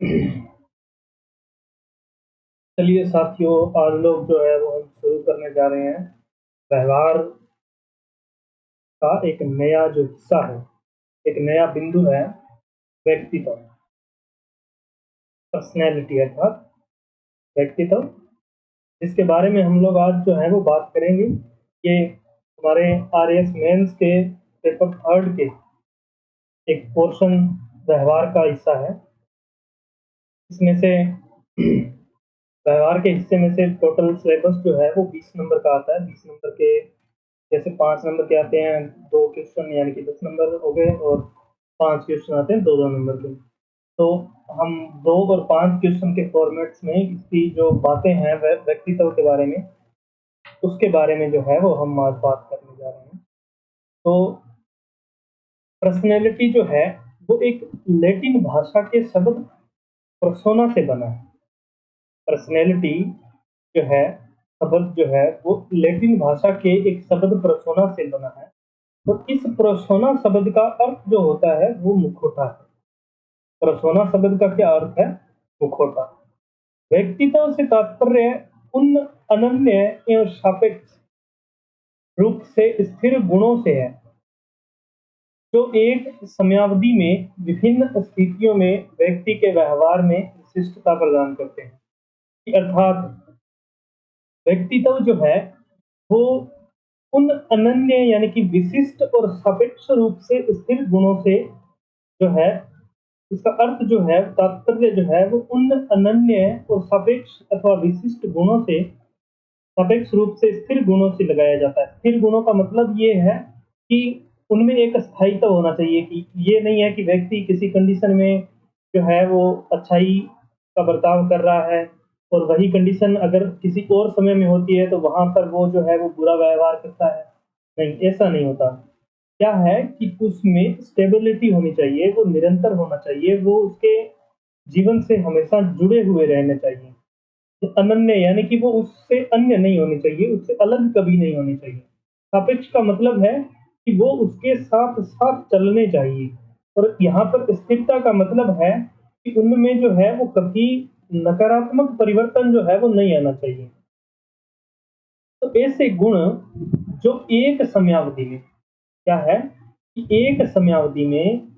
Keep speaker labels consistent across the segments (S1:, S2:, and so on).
S1: चलिए साथियों, आज लोग जो है वो हम शुरू करने जा रहे हैं व्यवहार का एक नया जो हिस्सा है, एक नया बिंदु है व्यक्तित्व, पर्सनैलिटी अर्थात व्यक्तित्व, जिसके बारे में हम लोग आज जो है वो बात करेंगे। ये हमारे आरएएस मेंस के पेपर थर्ड के एक पोर्शन व्यवहार का हिस्सा है। इसमें से व्यवहार के हिस्से में से टोटल सिलेबस जो है वो 20 नंबर का आता है। 20 नंबर के जैसे 5 नंबर के आते हैं 2 क्वेश्चन, यानी कि 10 नंबर हो गए, और 5 क्वेश्चन आते हैं 2-2 नंबर के। तो हम 2 और 5 क्वेश्चन के फॉर्मेट्स में इसकी जो बातें हैं व्यक्तित्व के बारे में, उसके बारे में जो है वो हम आज बात करने जा रहे हैं। तो पर्सनैलिटी जो है वो एक लैटिन भाषा के शब्द पर्सोना से बना है। पर्सनैलिटी जो है, शब्द जो है वो लैटिन भाषा के एक शब्द पर्सोना से बना है। तो इस पर्सोना शब्द का अर्थ जो होता है वो मुखौटा है। पर्सोना शब्द का क्या अर्थ है? मुखौटा। व्यक्तित्व से तात्पर्य उन अनन्य एवं सापेक्ष रूप से स्थिर गुणों से है जो एक समयावधि में विभिन्न स्थितियों में व्यक्ति के व्यवहार में विशिष्टता प्रदान करते हैं। अर्थात व्यक्तित्व जो है वो उन अनन्य यानी कि विशिष्ट और सापेक्ष रूप से स्थिर गुणों से जो है, इसका अर्थ जो है, तात्पर्य जो है वो उन अनन्य और सापेक्ष अथवा विशिष्ट गुणों से, सापेक्ष रूप से स्थिर गुणों से लगाया जाता है। स्थिर गुणों का मतलब ये है कि उनमें एक स्थायित्व होना चाहिए, कि ये नहीं है कि व्यक्ति किसी कंडीशन में जो है वो अच्छाई का बर्ताव कर रहा है और वही कंडीशन अगर किसी और समय में होती है तो वहाँ पर वो जो है वो बुरा व्यवहार करता है। नहीं, ऐसा नहीं होता। क्या है कि उसमें स्टेबिलिटी होनी चाहिए, वो निरंतर होना चाहिए, वो उसके जीवन से हमेशा जुड़े हुए रहने चाहिए। तो अनन्य यानी कि वो उससे अन्य नहीं होनी चाहिए, उससे अलग कभी नहीं होनी चाहिए। सापेक्ष का मतलब है कि वो उसके साथ-साथ चलने चाहिए, और यहाँ पर स्थिरता का मतलब है कि उनमें जो है वो कभी नकारात्मक परिवर्तन जो है वो नहीं आना चाहिए। तो ऐसे गुण जो एक समयावधि में, क्या है कि एक समयावधि में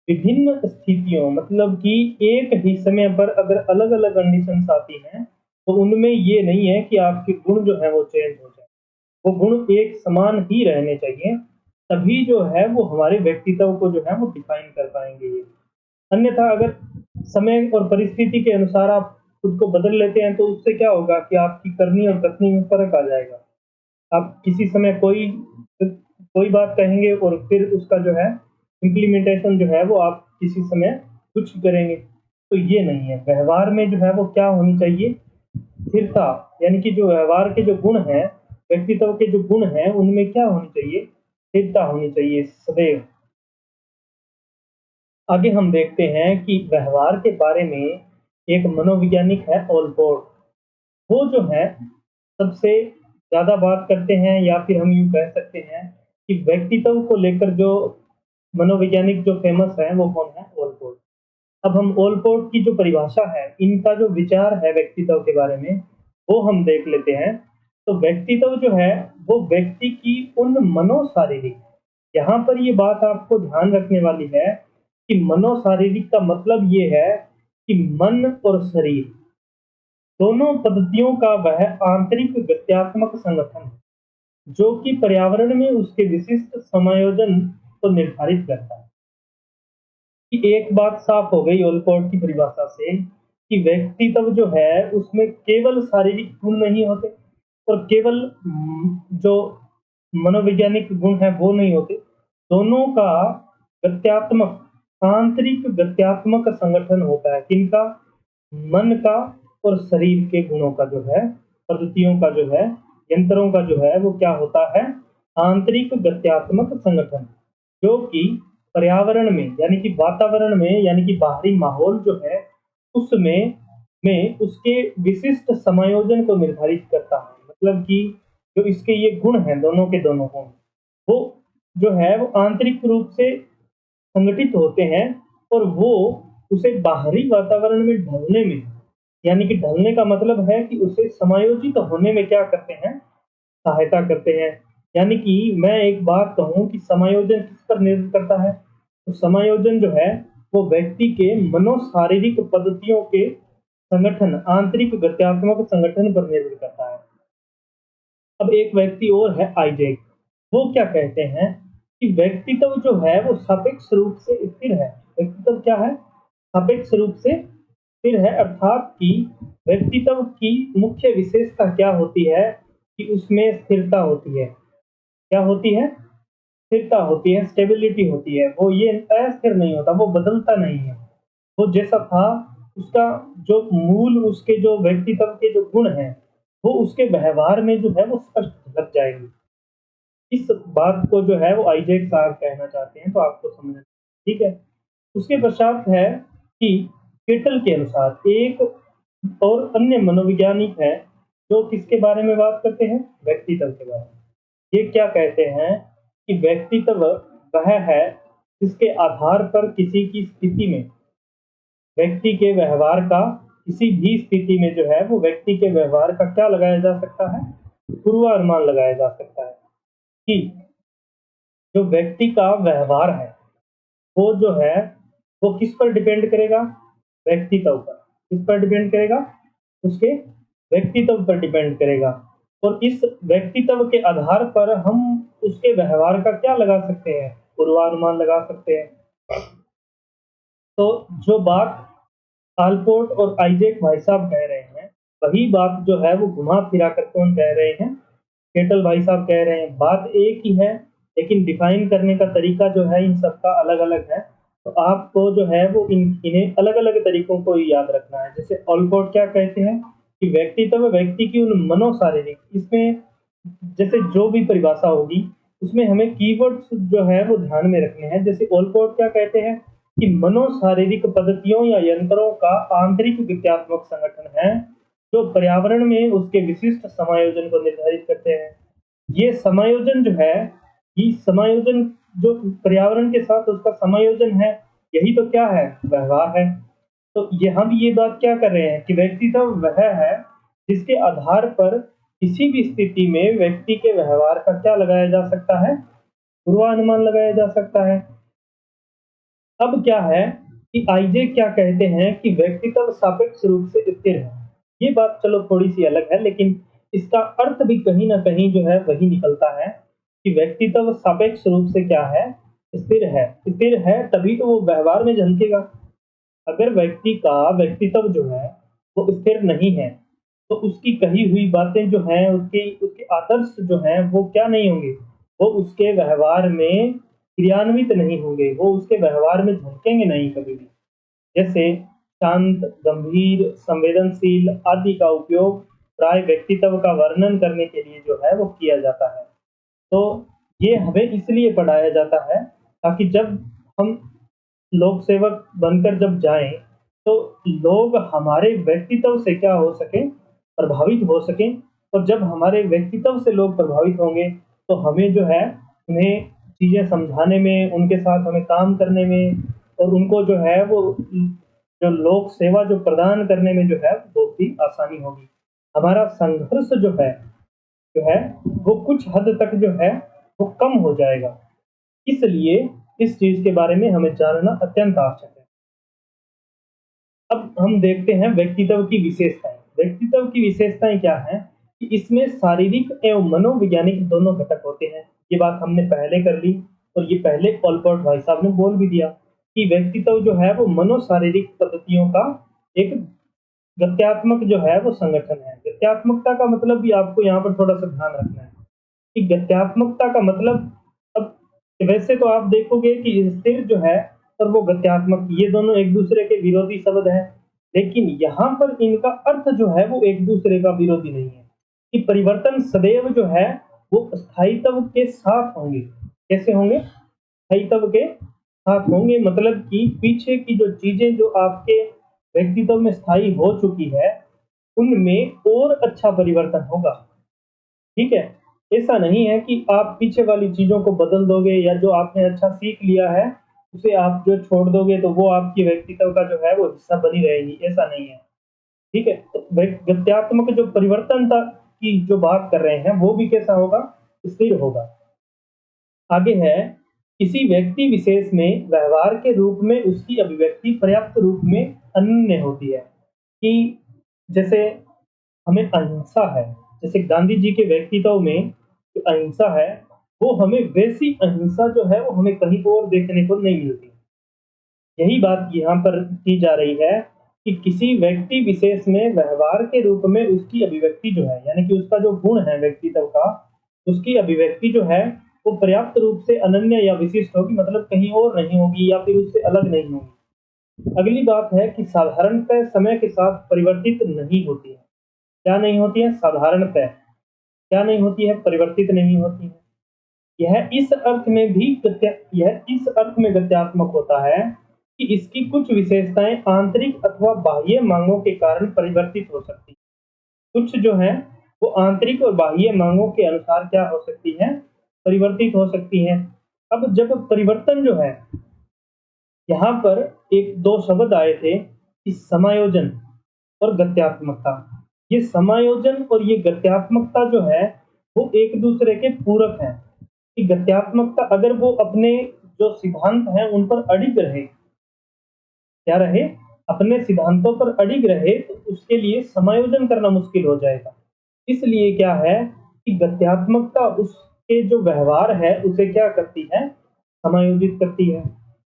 S1: विभिन्न स्थितियों, मतलब कि एक ही समय पर अगर अलग-अलग कंडीशंस आती हैं, तो उनमें ये नहीं है कि आपके गुण जो हैं वो चेंज हो जाएँ। वो गुण एक समान ही रहने चाहिए, तभी जो है वो हमारे व्यक्तित्व को जो है वो डिफ़ाइन कर पाएँगे ये। अन्यथा अगर समय और परिस्थिति के अनुसार आप खुद को बदल लेते हैं, तो उससे क्या होगा कि आपकी करनी और कथनी में फ़र्क आ जाएगा। आप किसी समय कोई बात कहेंगे और फिर उसका जो है इम्प्लीमेंटेशन जो है वो आप किसी समय कुछ करेंगे। तो ये नहीं है। व्यवहार में जो है वो क्या होनी चाहिए? स्थिरता, यानी कि जो व्यवहार के जो गुण हैं, व्यक्तित्व के जो गुण हैं, उनमें क्या होनी चाहिए? स्थिरता होनी चाहिए सदैव। आगे हम देखते हैं कि व्यवहार के बारे में एक मनोवैज्ञानिक है ओलपोर्ट। वो जो है सबसे ज़्यादा बात करते हैं, या फिर हम यूँ कह सकते हैं कि व्यक्तित्व को लेकर जो मनोवैज्ञानिक जो फ़ेमस हैं वो कौन है? ओलपोर्ट। अब हम ओलपोर्ट की जो परिभाषा है, इनका जो विचार है व्यक्तित्व के बारे में, वो हम देख लेते हैं। तो व्यक्तित्व जो है वो व्यक्ति की उन मनोशारीरिक, यहाँ पर ये बात आपको ध्यान रखने वाली है कि मनोशारीरिक का मतलब ये है कि मन और शरीर दोनों पद्धतियों का वह आंतरिक गत्यात्मक संगठन है, जो कि पर्यावरण में उसके विशिष्ट समायोजन को निर्धारित करता है। कि एक बात साफ हो गई ओलपोर्ट की परिभाषा से कि व्यक्तित्व जो है उसमें केवल शारीरिक गुण नहीं होते, और केवल जो मनोवैज्ञानिक गुण है वो नहीं होते। दोनों का गत्यात्मक, आंतरिक गत्यात्मक संगठन होता है। किनका? मन का और शरीर के गुणों का जो है, पद्धतियों का जो है, यंत्रों का जो है वो क्या होता है? आंतरिक गत्यात्मक संगठन, जो कि पर्यावरण में यानी कि वातावरण में, यानी कि बाहरी माहौल जो है उसमें उसके विशिष्ट समायोजन को निर्धारित करता है। मतलब कि जो इसके ये गुण हैं, दोनों के दोनों गुण, वो जो है वो आंतरिक रूप से संगठित होते हैं, और वो उसे बाहरी वातावरण में ढलने में, यानी कि ढलने का मतलब है कि उसे समायोजित होने में क्या करते हैं, सहायता करते हैं। यानी कि मैं एक बात कहूँ कि समायोजन किस पर निर्भर करता है? तो समायोजन जो है, वो व्यक्ति के मनोशारीरिक पद्धतियों के संगठन, आंतरिक गत्यात्मक संगठन पर निर्भर करता है। अब एक व्यक्ति और है आइजैक, वो क्या कहते हैं कि व्यक्तित्व जो है वो सापेक्ष रूप से स्थिर है। व्यक्तित्व क्या है? सापेक्ष रूप से स्थिर है, अर्थात कि व्यक्तित्व की मुख्य विशेषता क्या होती है कि उसमें स्थिरता होती है। क्या होती है? स्थिरता होती है, स्टेबिलिटी होती है। वो ये अस्थिर नहीं होता, वो बदलता नहीं है। वो जैसा था, उसका जो मूल, उसके जो व्यक्तित्व के जो गुण हैं, वो उसके व्यवहार में जो है वो स्पष्ट झलक जाएँगी। इस बात को जो है वो आइज़ैक साहब कहना चाहते हैं, तो आपको समझना ठीक है। उसके पश्चात है कि केटल के अनुसार एक और अन्य मनोवैज्ञानिक हैं, जो किसके बारे में बात करते हैं? व्यक्तित्व के बारे में। ये क्या कहते हैं कि व्यक्तित्व वह है जिसके आधार पर किसी की स्थिति में, व्यक्ति के व्यवहार का, किसी भी स्थिति में जो है वो व्यक्ति के व्यवहार का क्या लगाया जा सकता है? पूर्वानुमान लगाया जा सकता है कि जो व्यक्ति का व्यवहार है, वो जो है, वो किस पर डिपेंड करेगा? व्यक्तित्व पर। किस पर डिपेंड करेगा? उसके व्यक्तित्व पर डिपेंड करेगा। और इस व्यक्तित्व के आधार पर हम उसके व्यवहार का क्या लगा सकते हैं? पूर्वानुमान लगा सकते हैं। तो जो बात आलपोर्ट और आइजैक भाई साहब कह रहे हैं, वही बात जो है वो घुमा-फिरा कर कौन कह रहे हैं? केटल भाई साहब कह रहे हैं। बात एक ही है, लेकिन डिफाइन करने का तरीका जो है इन सबका अलग-अलग है। तो आपको जो है वो इन्हें अलग-अलग तरीकों को ही याद रखना है। जैसे ऑलपोर्ट क्या कहते हैं कि व्यक्तित्व व्यक्ति की उन मनोशारीरिक, इसमें जैसे जो भी परिभाषा होगी, उसमें हमें कीवर्ड्स जो है वो ध्यान में रखने हैं। जैसे ऑलपोर्ट क्या कहते हैं कि मनोशारीरिक पद्धतियों या यंत्रों का आंतरिक विज्ञात्मक संगठन है, जो पर्यावरण में उसके विशिष्ट समायोजन को निर्धारित करते हैं। ये समायोजन जो है, ये समायोजन जो पर्यावरण के साथ उसका समायोजन है, यही तो क्या है? व्यवहार है। तो ये हम ये बात क्या कर रहे हैं कि व्यक्तित्व वह है जिसके आधार पर किसी भी स्थिति में व्यक्ति के व्यवहार का क्या लगाया जा सकता है? पूर्वानुमान लगाया जा सकता है। अब क्या है कि आइजैक क्या कहते हैं कि व्यक्तित्व सापेक्ष रूप से स्थिर है। ये बात चलो थोड़ी-सी अलग है, लेकिन इसका अर्थ भी कहीं न कहीं जो है वही निकलता है कि व्यक्तित्व सापेक्ष रूप से क्या है? स्थिर है। स्थिर है तभी तो वो व्यवहार में झलकेगा। अगर व्यक्ति का व्यक्तित्व जो है वो स्थिर नहीं है, तो उसकी कही हुई बातें जो हैं, उसके उसके आदर्श जो हैं वो क्या नहीं होंगे? वो उसके व्यवहार में क्रियान्वित नहीं होंगे, वो उसके व्यवहार में झलकेंगे नहीं कभी भी। जैसे शांत, गंभीर, संवेदनशील आदि का उपयोग प्राय व्यक्तित्व का वर्णन करने के लिए जो है वो किया जाता है। तो ये हमें इसलिए पढ़ाया जाता है ताकि जब हम लोक सेवक बनकर जब जाएँ, तो लोग हमारे व्यक्तित्व से क्या हो सकें? प्रभावित हो सकें। और जब हमारे व्यक्तित्व से लोग प्रभावित होंगे, तो हमें जो है, उन्हें चीज़ें समझाने में, उनके साथ हमें काम करने में और उनको जो है वो जो लोक सेवा जो प्रदान करने में जो है, बहुत ही आसानी होगी। हमारा संघर्ष जो है, वो कुछ हद तक जो है, वो कम हो जाएगा। इसलिए इस चीज़ के बारे में हमें जानना अत्यंत आवश्यक है। अब हम देखते हैं व्यक्तित्व की विशेषताएँ। व्यक्तित्व की विशेषताएँ क्या हैं कि इसमें शारीरिक एवं मनोवैज्ञानिक दोनों घटक होते हैं। ये बात हमने पहले कर ली और ये पहले ऑलपोर्ट भाई साहब ने बोल भी दिया कि व्यक्तित्व जो है वो मनोशारीरिक पद्धतियों का एक गत्यात्मक जो है वो संगठन है। गत्यात्मकता का मतलब भी आपको यहाँ पर थोड़ा-सा ध्यान रखना है कि गत्यात्मकता का मतलब, अब वैसे तो आप देखोगे कि स्थिर जो है और वो गत्यात्मक, ये दोनों एक-दूसरे के विरोधी शब्द हैं। लेकिन यहाँ पर इनका अर्थ जो है वो एक-दूसरे का विरोधी नहीं है, कि परिवर्तन सदैव जो है वो स्थायित्व के साथ होंगे। कैसे होंगे? स्थायित्व के साथ होंगे, मतलब कि पीछे की जो चीज़ें जो आपके व्यक्तित्व में स्थायी हो चुकी है, उनमें और अच्छा परिवर्तन होगा। ठीक है? ऐसा नहीं है कि आप पीछे वाली चीज़ों को बदल दोगे या जो आपने अच्छा सीख लिया है, उसे आप जो छोड़ दोगे तो वो आपकी व्यक्तित्व का जो है वो हिस्सा बनी रहेगी, ऐसा नहीं है। ठीक है? तो गत्यात्मक जो परिवर्तनता की जो बात कर रहे हैं, वो भी कैसा होगा? स्थिर होगा। आगे है, किसी व्यक्ति विशेष में व्यवहार के रूप में उसकी अभिव्यक्ति पर्याप्त रूप में अनन्य होती है, कि जैसे हमें अहिंसा है, जैसे गांधी जी के व्यक्तित्व में जो अहिंसा है, वो हमें वैसी अहिंसा जो है वो हमें कहीं और देखने को नहीं मिलती। यही बात यहाँ पर की जा रही है कि किसी व्यक्ति विशेष में व्यवहार के रूप में उसकी अभिव्यक्ति जो है, यानी कि उसका जो गुण है व्यक्तित्व का, उसकी अभिव्यक्ति जो है, वो पर्याप्त रूप से अनन्य या विशिष्ट होगी, मतलब कहीं और नहीं होगी या फिर उससे अलग नहीं होगी। अगली बात है कि साधारणतः समय के साथ परिवर्तित नहीं होती है। क्या नहीं होती है? साधारणतः। क्या नहीं होती है? परिवर्तित नहीं होती है। यह इस अर्थ में गत्यात्मक होता है कि इसकी कुछ विशेषताएं आंतरिक अथवा बाह्य मांगों के कारण परिवर्तित हो सकती हैं। कुछ जो है वो आंतरिक और बाह्य मांगों के अनुसार क्या हो सकती हैं? परिवर्तित हो सकती हैं। अब जब परिवर्तन जो है, यहाँ पर एक दो शब्द आए थे कि समायोजन और गत्यात्मकता। ये समायोजन और ये गत्यात्मकता जो है वो एक दूसरे के पूरक हैं। कि गत्यात्मकता अगर वो अपने जो सिद्धांत हैं उन पर अडिग रहे, क्या रहे? अपने सिद्धांतों पर अडिग रहे, तो उसके लिए समायोजन करना मुश्किल हो जाएगा। इसलिए क्या है कि गत्यात्मकता उसके जो व्यवहार है उसे क्या करती है? समायोजित करती है।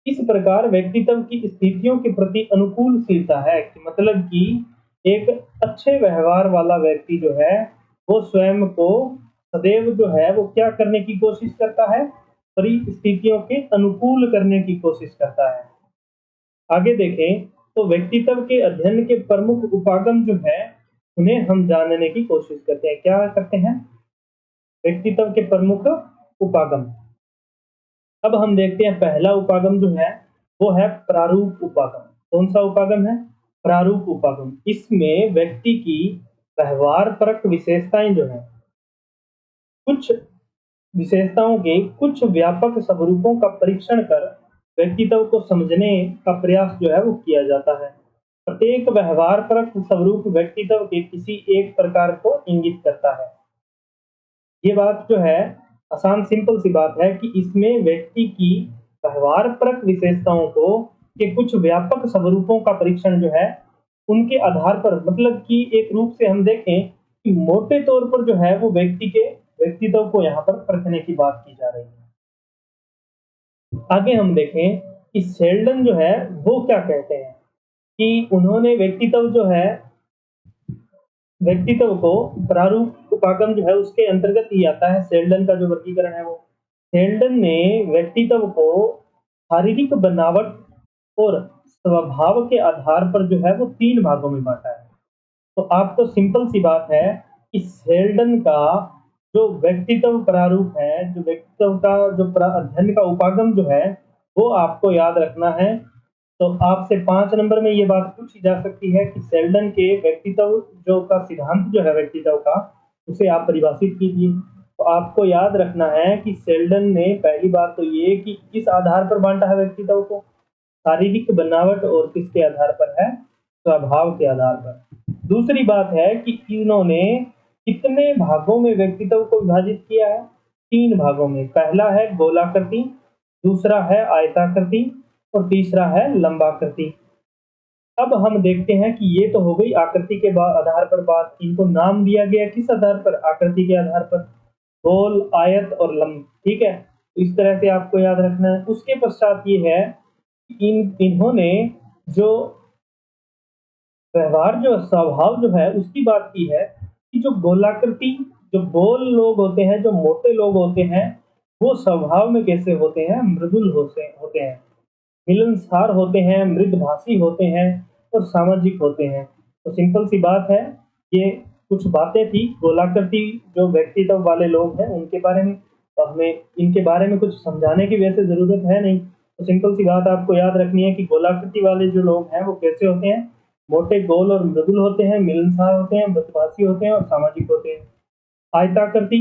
S1: इस प्रकार व्यक्तित्व की स्थितियों के प्रति अनुकूलशीलता है, कि मतलब कि एक अच्छे व्यवहार वाला व्यक्ति जो है वो स्वयं को सदैव जो है वो क्या करने की कोशिश करता है? परिस्थितियों के अनुकूल करने की कोशिश करता है। आगे देखें तो व्यक्तित्व के अध्ययन के प्रमुख उपागम जो है उन्हें हम जानने की कोशिश करते हैं। क्या करते हैं? व्यक्तित्व के प्रमुख उपागम। अब हम देखते हैं पहला उपागम जो है वो है प्रारूप उपागम। कौन सा उपागम है? प्रारूप उपागम। इसमें व्यक्ति की व्यवहार परक विशेषताएं जो है, कुछ विशेषताओं के कुछ व्यापक स्वरूपों का परीक्षण कर व्यक्तित्व को समझने का प्रयास जो है वो किया जाता है। प्रत्येक व्यवहार परक स्वरूप व्यक्तित्व के किसी एक प्रकार को इंगित करता है। ये बात जो है आसान सिंपल सी बात है कि इसमें व्यक्ति की व्यवहार परक विशेषताओं को के कुछ व्यापक स्वरूपों का परीक्षण जो है उनके आधार पर, मतलब कि एक रूप से हम देखें कि मोटे तौर पर जो है वो व्यक्ति के व्यक्तित्व को यहाँ पर परखने की बात की जा रही है। आगे हम देखें कि शेल्डन जो है वो क्या कहते हैं, कि उन्होंने व्यक्तित्व को प्रारूप उपागम जो है उसके अंतर्गत ही आता है। शेल्डन का जो वर्गीकरण है वो, शेल्डन ने व्यक्तित्व को शारीरिक बनावट और स्वभाव के आधार पर जो है वो 3 भागों में बाँटा है। तो आपको सिंपल सी बात है कि शेल्डन का जो व्यक्तित्व प्रारूप है, जो व्यक्तित्व का जो अध्ययन का उपागम जो है, वो आपको याद रखना है। तो आपसे 5 नंबर में ये बात पूछी जा सकती है कि शेल्डन के व्यक्तित्व जो का सिद्धांत जो है व्यक्तित्व का, उसे आप परिभाषित कीजिए। तो आपको याद रखना है कि शेल्डन ने पहली बात तो ये कि किस आधार पर बाँटा है व्यक्तित्व को? शारीरिक बनावट और किसके आधार पर है? स्वभाव के आधार पर। दूसरी बात है कि इन्होंने कितने भागों में व्यक्तित्व को विभाजित किया है? 3 भागों में। पहला है गोलाकृति, दूसरा है आयताकृति और तीसरा है लंबाकृति। अब हम देखते हैं कि ये तो हो गई आकृति के आधार पर बात। इनको नाम दिया गया किस आधार पर? आकृति के आधार पर। गोल, आयत और लंब, ठीक है? तो इस तरह से आपको याद रखना है। उसके पश्चात ये है इन्होंने जो व्यवहार जो स्वभाव जो है उसकी बात की है कि जो गोलाकृति, जो गोल लोग होते हैं, जो मोटे लोग होते हैं, वो स्वभाव में कैसे होते हैं? मृदुल होते हैं, मिलनसार होते हैं, मृदभाषी होते हैं और सामाजिक होते हैं। तो सिंपल सी बात है, ये कुछ बातें थी गोलाकृति जो व्यक्तित्व वाले लोग हैं उनके बारे में। तो हमें इनके बारे में कुछ समझाने की वैसे ज़रूरत है नहीं। तो सिंपल सी बात आपको याद रखनी है कि गोलाकृति वाले जो लोग हैं वो कैसे होते हैं? मोटे, गोल और मृदुल होते हैं, मिलनसार होते हैं, मृदभाषी होते हैं और सामाजिक होते हैं। आयताकृति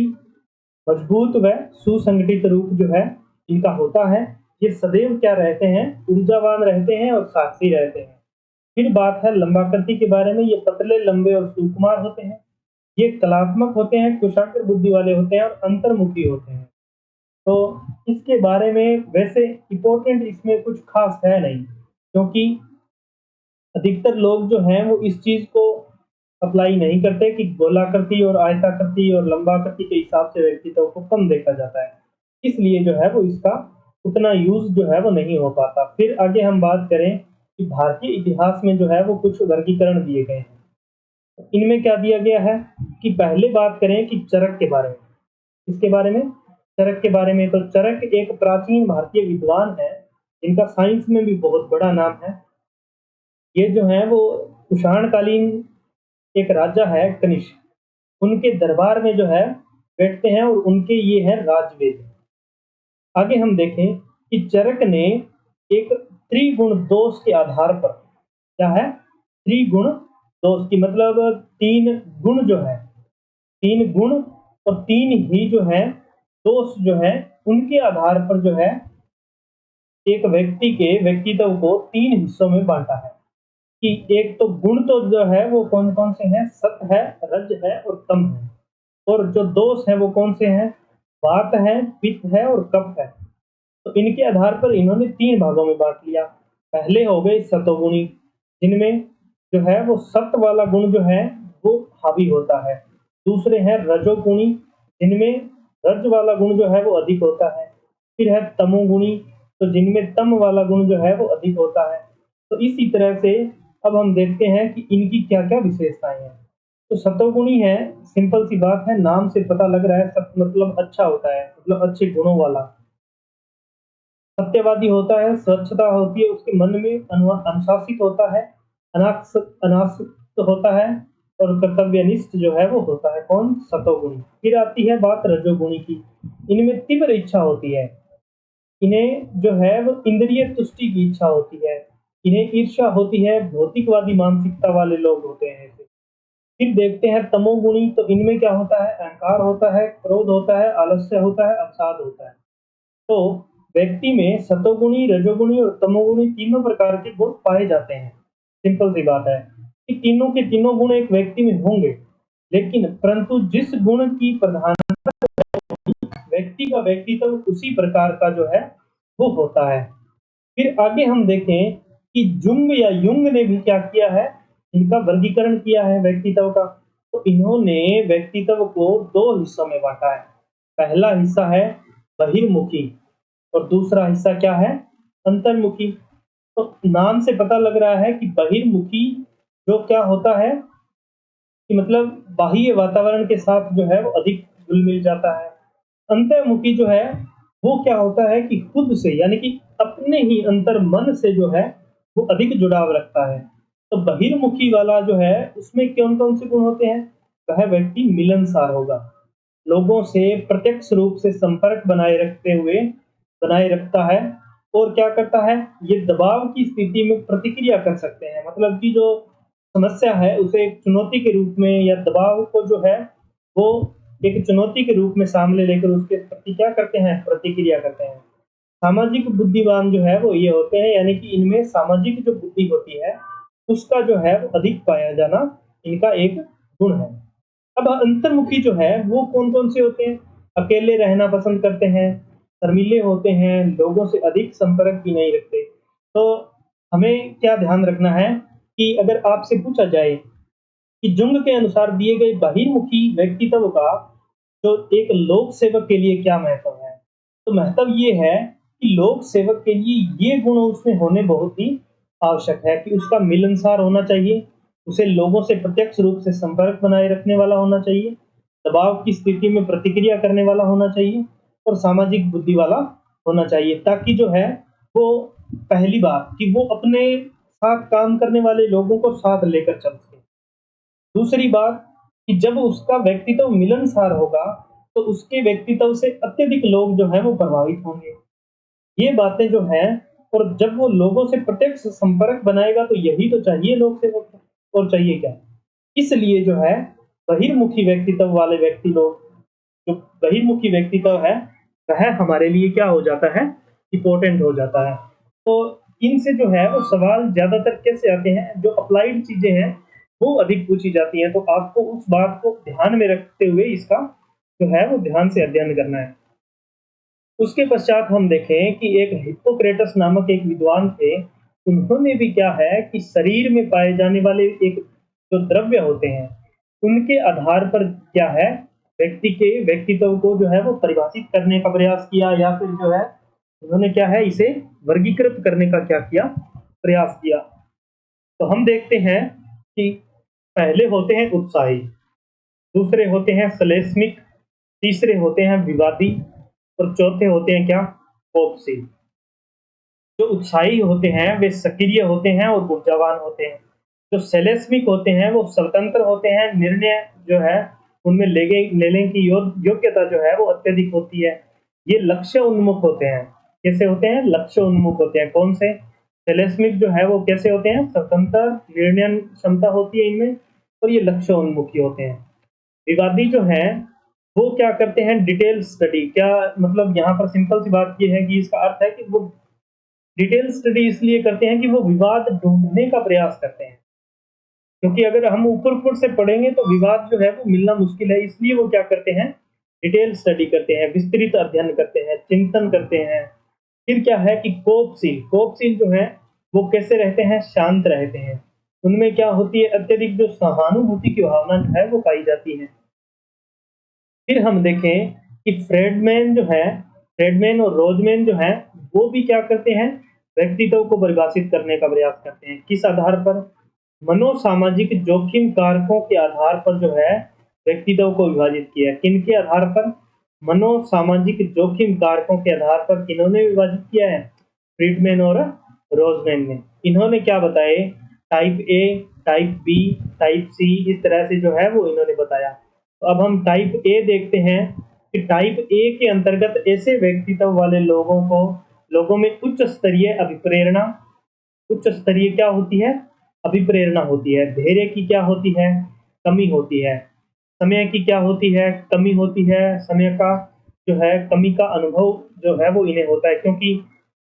S1: मजबूत व सुसंगठित रूप जो है इनका होता है। ये सदैव क्या रहते हैं, ऊर्जावान रहते हैं और साहसी रहते हैं। फिर बात है लंबाकृति के बारे में, ये पतले, लंबे और सुकुमार होते हैं। ये कलात्मक होते हैं, कुशाग्र बुद्धि वाले होते हैं और अंतर्मुखी होते हैं। तो इसके बारे में वैसे इम्पोर्टेंट इसमें कुछ खास है नहीं, क्योंकि अधिकतर लोग जो हैं वो इस चीज़ को अप्लाई नहीं करते कि गोलाकृति और आयताकृति और लंबाकृति के हिसाब से व्यक्तित्व को कम देखा जाता है। इसलिए जो है वो इसका उतना यूज़ जो है वो नहीं हो पाता। फिर आगे हम बात करें कि भारतीय इतिहास में जो है वो कुछ वर्गीकरण दिए गए हैं। इनमें क्या दिया गया है कि पहले बात करें कि चरक के बारे में। इसके बारे में, चरक के बारे में, तो चरक एक प्राचीन भारतीय विद्वान है, जिनका साइंस में भी बहुत बड़ा नाम है। ये जो है वो कुषाण कालीन एक राजा है कनिष्क, उनके दरबार में जो है बैठते हैं और उनके ये है राजवेद। आगे हम देखें कि चरक ने एक त्रिगुण दोष के आधार पर, क्या है, त्रिगुण दोष की मतलब तीन गुण जो है, तीन गुण और तीन ही जो है दोष जो है, उनके आधार पर जो है एक व्यक्ति के व्यक्तित्व को तीन हिस्सों में बांटा है। कि एक तो गुण तो जो है वो कौन-कौन से हैं? सत है, रज है और तम है। और जो दोष हैं वो कौन से हैं? वात है, पित्त है और कफ है। तो इनके आधार पर इन्होंने 3 भागों में बाँट लिया। पहले हो गए सतोगुणी, जिनमें जो है वो सत वाला गुण जो है वो हावी होता है। दूसरे हैं रजोगुणी, जिनमें रज वाला गुण जो है वो अधिक होता है। फिर है तमोगुणी, तो जिनमें तम वाला गुण जो है वो अधिक होता है। तो इसी तरह से अब हम देखते हैं कि इनकी क्या-क्या विशेषताएँ हैं। तो सतोगुणी है, सिंपल सी बात है, नाम से पता लग रहा है, सत मतलब अच्छा होता है, मतलब अच्छे गुणों वाला। सत्यवादी होता है, स्वच्छता होती है उसके मन में, अनुशासित होता है, अनासक्त होता है और कर्तव्यनिष्ठ जो है वो होता है। कौन? सतोगुणी। फिर आती है बात रजोगुणी की। इनमें तीव्र इच्छा होती है। इन्हें जो है वो इंद्रिय तुष्टि की इच्छा होती है। इन्हें ईर्ष्या होती है, भौतिकवादी मानसिकता वाले लोग होते हैं ऐसे। फिर देखते हैं तमोगुणी, तो इनमें क्या होता है? अहंकार होता है, क्रोध होता है, आलस्य होता है, अवसाद होता है। तो व्यक्ति में सतोगुणी, रजोगुणी और तमोगुणी तीनों प्रकार के गुण पाए जाते हैं। सिंपल सी बात है कि तीनों के तीनों गुण एक व्यक्ति में होंगे, लेकिन परंतु जिस गुण की प्रधानता व्यक्ति का व्यक्तित्व उसी प्रकार का जो है वो होता है। फिर आगे हम देखें कि जुंग या युंग ने भी क्या किया है, इनका वर्गीकरण किया है व्यक्तित्व का। तो इन्होंने व्यक्तित्व को 2 हिस्सों में बाँटा है। पहला हिस्सा है बहिर्मुखी और दूसरा हिस्सा क्या है? अंतर्मुखी। तो नाम से पता लग रहा है कि बहिर्मुखी जो क्या होता है कि मतलब बाह्य वातावरण के साथ जो है वो अधिक घुल-मिल जाता है। अंतर्मुखी जो है वो क्या होता है कि खुद से, यानी कि अपने ही अंतर मन से जो है वो अधिक जुड़ाव रखता है। तो बहिर्मुखी वाला जो है उसमें कौन-कौन से गुण होते हैं? वह व्यक्ति मिलनसार होगा। लोगों से प्रत्यक्ष रूप से संपर्क बनाए रखता है और क्या करता है? ये दबाव की स्थिति में प्रतिक्रिया कर सकते हैं। मतलब कि जो समस्या है उसे एक चुनौती के रूप में या दबाव को जो है वो एक चुनौती के रूप में सामने लेकर उसके प्रति क्या करते हैं? प्रतिक्रिया करते हैं। सामाजिक बुद्धिमान जो है वो ये होते हैं, यानी कि इनमें सामाजिक जो बुद्धि होती है, उसका जो है वो अधिक पाया जाना इनका एक गुण है। अब अंतर्मुखी जो है वो कौन-कौन से होते हैं? अकेले रहना पसंद करते हैं, शर्मीले होते हैं, लोगों से अधिक संपर्क भी नहीं रखते। तो हमें क्या ध्यान रखना है कि अगर आपसे पूछा जाए कि जुंग के अनुसार दिए गए बहिर्मुखी व्यक्तित्व का तो एक लोक सेवक के लिए क्या महत्व है? तो महत्व ये है कि लोक सेवक के लिए ये गुण उसमें होने बहुत ही आवश्यक है कि उसका मिलनसार होना चाहिए, उसे लोगों से प्रत्यक्ष रूप से संपर्क बनाए रखने वाला होना चाहिए, दबाव की स्थिति में प्रतिक्रिया करने वाला होना चाहिए और सामाजिक बुद्धि वाला होना चाहिए, ताकि जो है वो पहली बात कि वो अपने साथ काम करने वाले लोगों को साथ लेकर चल सके। दूसरी बात कि जब उसका व्यक्तित्व मिलनसार होगा, तो उसके व्यक्तित्व से अत्यधिक लोग जो हैं वो प्रभावित होंगे। ये बातें जो हैं और जब वो लोगों से प्रत्यक्ष संपर्क बनाएगा तो यही तो चाहिए लोग सेवक को, और चाहिए क्या? इसलिए जो है बहिर्मुखी व्यक्तित्व वाले व्यक्ति लोग, जो बहिर्मुखी व्यक्तित्व है, वह हमारे लिए क्या हो जाता है? इम्पोर्टेंट हो जाता है। तो इनसे जो है वो सवाल ज़्यादातर कैसे आते हैं, जो अप्लाइड चीज़ें हैं वो अधिक पूछी जाती हैं, तो आपको उस बात को ध्यान में रखते हुए इसका जो है वो ध्यान से अध्ययन करना है। उसके पश्चात हम देखें कि एक हिप्पोक्रेटस नामक एक विद्वान थे, उन्होंने भी क्या है कि शरीर में पाए जाने वाले एक जो द्रव्य होते हैं, उनके आधार पर क्या है, व्यक्ति के व्यक्तित्व को जो है वो परिभाषित करने का प्रयास किया, या फिर जो है उन्होंने क्या है इसे वर्गीकृत करने का क्या किया, प्रयास किया। तो हम देखते हैं कि पहले होते हैं उत्साही, दूसरे होते हैं श्लेष्मिक, तीसरे होते हैं विवादी और चौथे होते हैं क्या, कोपशील। जो उत्साही होते हैं वे सक्रिय होते हैं और ऊर्जावान होते हैं। जो श्लेष्मिक होते हैं वो स्वतंत्र होते हैं, निर्णय जो है उनमें लेने की योग्यता जो है वो अत्यधिक होती है। ये लक्ष्य उन्मुख होते हैं। कैसे होते हैं, लक्ष्य उन्मुख होते हैं। कौन से, श्लेष्मिक जो है वो कैसे होते हैं, स्वतंत्र, निर्णय क्षमता होती है इनमें, और ये लक्ष्य उन्मुखी होते हैं। विवादी जो है वो क्या करते हैं, डिटेल स्टडी। क्या मतलब, यहाँ पर सिंपल सी बात ये है कि इसका अर्थ है कि वो डिटेल स्टडी इसलिए करते हैं कि वो विवाद ढूंढने का प्रयास करते हैं, क्योंकि अगर हम ऊपर-ऊपर से पढ़ेंगे तो विवाद जो है वो मिलना मुश्किल है, इसलिए वो क्या करते हैं, डिटेल स्टडी करते हैं, विस्तृत अध्ययन करते हैं, चिंतन करते हैं। फिर क्या है कि कोपशील, कोपशील जो है वो कैसे रहते हैं, शांत रहते हैं। उनमें क्या होती है, अत्यधिक जो सहानुभूति की भावना जो है वो पाई जाती है। फिर हम देखें कि फ्रेडमैन जो है, फ्रेडमैन और रोजमैन जो है, वो भी क्या करते हैं, व्यक्तित्व को परिभाषित करने का प्रयास करते हैं। किस आधार पर, मनोसामाजिक जोखिम कारकों के आधार पर जो है व्यक्तित्व को विभाजित किया है। किनके आधार पर, मनोसामाजिक जोखिम कारकों के आधार पर किन्होंने विभाजित किया है, फ्रीडमैन और रोजमैन ने। इन्होंने क्या बताए, type A, type B, type C, इस तरह से जो है वो इन्होंने बताया। तो अब हम टाइप ए देखते हैं कि टाइप ए के अंतर्गत ऐसे व्यक्तित्व वाले लोगों में उच्च स्तरीय अभिप्रेरणा, उच्च स्तरीय क्या होती है, अभिप्रेरणा होती है। धैर्य की क्या होती है, कमी होती है। समय की क्या होती है, कमी होती है। समय का जो है कमी का अनुभव जो है वो इन्हें होता है, क्योंकि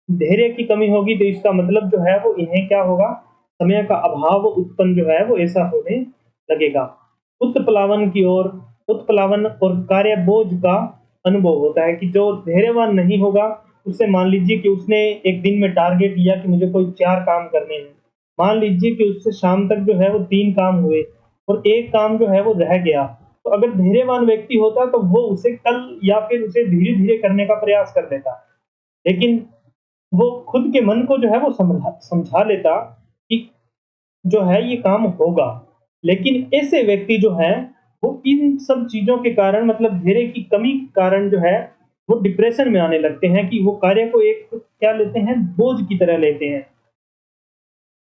S1: धैर्य की कमी होगी तो इसका मतलब जो है वो इन्हें क्या होगा, समय का अभाव उत्पन्न जो है वो ऐसा होने लगेगा। उत्प्लावन की ओर, उत्प्लावन और कार्यबोझ का अनुभव होता है कि जो धैर्यवान नहीं होगा, उससे मान लीजिए कि उसने एक दिन में टारगेट लिया कि मुझे कोई 4 काम करने हैं। मान लीजिए कि उससे शाम तक जो है वो 3 काम हुए और 1 काम जो है वो रह गया। तो अगर धैर्यवान व्यक्ति होता तो वो उसे कल या फिर उसे धीरे-धीरे करने का प्रयास कर लेता। लेकिन वो खुद के मन को जो है वो समझा लेता कि जो है ये काम होगा। लेकिन ऐसे व्यक्ति जो हैं, वो इन सब चीज़ों के कारण, मतलब धैर्य की कमी के कारण जो है, वो डिप्रेशन में आने लगते हैं कि वो कार्य को एक क्या लेते हैं, बोझ की तरह लेते हैं।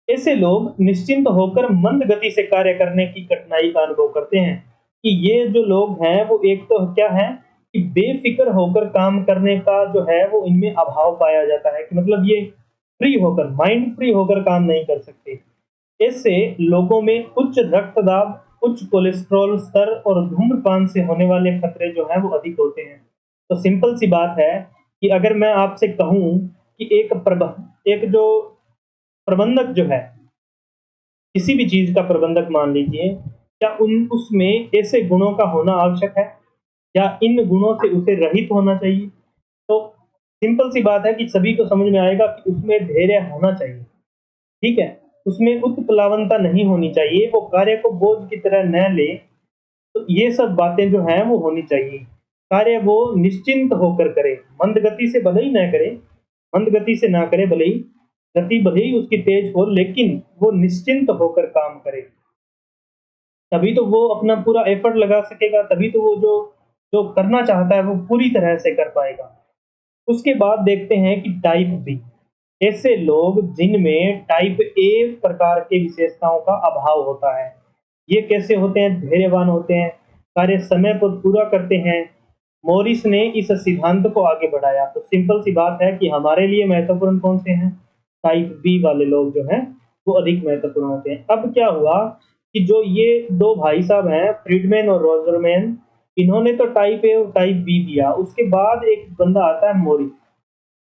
S1: ऐसे लोग निश्चिंत होकर मंद गति से कार्य करने की कठिनाई का अनुभव करते हैं, कि ये जो लोग हैं वो एक तो क्या है कि बेफ़िक्र होकर काम करने का जो है वो इनमें अभाव पाया जाता है, कि मतलब ये फ्री होकर, माइंड फ्री होकर काम नहीं कर सकते। इससे लोगों में उच्च रक्तदाब, उच्च कोलेस्ट्रॉल स्तर और धूम्रपान से होने वाले खतरे जो हैं वो अधिक होते हैं। तो सिंपल सी बात है कि अगर मैं आपसे कहूँ कि एक जो प्रबंधक जो है, किसी भी चीज़ का प्रबंधक मान लीजिए, क्या उन उसमें ऐसे गुणों का होना आवश्यक है? या इन गुणों से उसे रहित होना चाहिए? तो सिंपल सी बात है कि सभी को समझ में आएगा कि उसमें धैर्य होना चाहिए। ठीक है? उसमें उत्प्लावनता नहीं होनी चाहिए, वो कार्य को बोझ की तरह न ले, तो ये सब बातें जो हैं वो होनी चाहिए। कार्य वो निश्चिंत होकर करे, मंद गति से भले ही ना करे, मंद गति से ना करे, भले ही गति भले ही उसकी तेज हो, लेकिन वो निश्चिंत होकर काम करे। तभी तो वो अपना पूरा एफर्ट लगा सकेगा, तभी तो वो जो जो करना चाहता है वो पूरी तरह से कर पाएगा। उसके बाद देखते हैं कि टाइप बी, ऐसे लोग जिनमें टाइप ए प्रकार के विशेषताओं का अभाव होता है। ये कैसे होते हैं, धैर्यवान होते हैं, कार्य समय पर पूरा करते हैं। मॉरिस ने इस सिद्धांत को आगे बढ़ाया। तो सिंपल सी बात है कि हमारे लिए महत्वपूर्ण कौन से हैं, टाइप बी वाले लोग जो हैं वो अधिक महत्वपूर्ण होते हैं। अब क्या हुआ कि जो ये 2 भाई साहब हैं, फ्रीडमैन और रोजरमैन, इन्होंने तो टाइप ए और टाइप बी दिया। उसके बाद एक बंदा आता है, मॉरिस।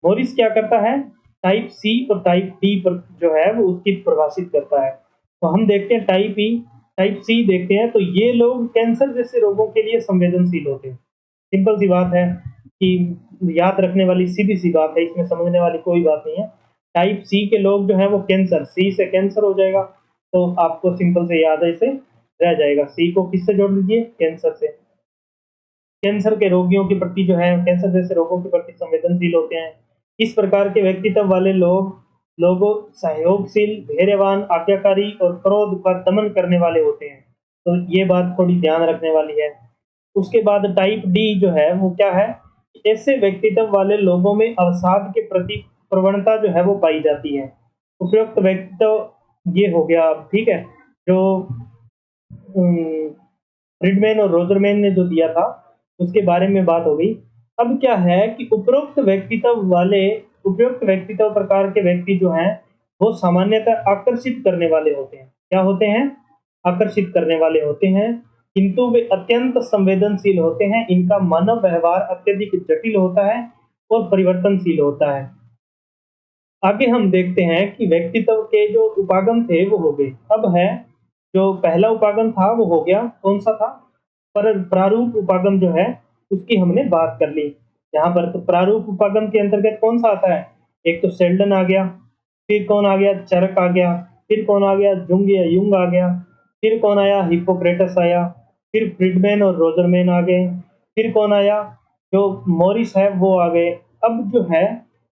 S1: मॉरिस क्या करता है, टाइप सी और टाइप डी पर जो है वो उसकी परिभाषित करता है। तो हम देखते हैं टाइप सी देखते हैं, तो ये लोग कैंसर जैसे रोगों के लिए संवेदनशील होते हैं। सिंपल सी बात है कि याद रखने वाली सीधी सी बात है, इसमें समझने वाली कोई बात नहीं है। टाइप सी के लोग जो है वो कैंसर, सी से कैंसर हो जाएगा, तो आपको सिंपल से याद है, इसे रह जाएगा। सी को किससे जोड़ लीजिए, कैंसर से। कैंसर के रोगियों के प्रति जो है, कैंसर जैसे रोगों के प्रति संवेदनशील होते हैं। इस प्रकार के व्यक्तित्व वाले लोगों सहयोगशील, धैर्यवान, आज्ञाकारी और क्रोध का दमन करने वाले होते हैं। तो ये बात थोड़ी ध्यान रखने वाली है। उसके बाद टाइप डी जो है वो क्या है, ऐसे व्यक्तित्व वाले लोगों में अवसाद के प्रति प्रवणता जो है वो पाई जाती है। उपयुक्त व्यक्तित्व ये हो गया, ठीक है, जो फ्रीडमैन और रोजरमैन ने जो दिया था उसके बारे में बात हो गई। अब क्या है कि उपयुक्त व्यक्तित्व प्रकार के व्यक्ति जो हैं वो सामान्यतः आकर्षित करने वाले होते हैं। क्या होते हैं, आकर्षित करने वाले होते हैं, किंतु वे अत्यंत संवेदनशील होते हैं। इनका मानव व्यवहार अत्यधिक जटिल होता है और परिवर्तनशील होता है। आगे हम देखते हैं कि व्यक्तित्व के जो उपागम थे वो हो गए। अब है जो पहला उपागम था वो हो गया, कौन सा था, पर प्रारूप उपागम जो है उसकी हमने बात कर ली। यहाँ पर तो प्रारूप उपागम के अंतर्गत कौन सा आता है, एक तो सेल्डन आ गया, फिर कौन आ गया, चरक आ गया, फिर कौन आ गया, जुंग या युंग आ गया, फिर कौन आया, हिप्पोक्रेटस आया, फिर फ्रीडमैन और रोजरमैन आ गए, फिर कौन आया, जो मॉरिस है वो आ गए। अब जो है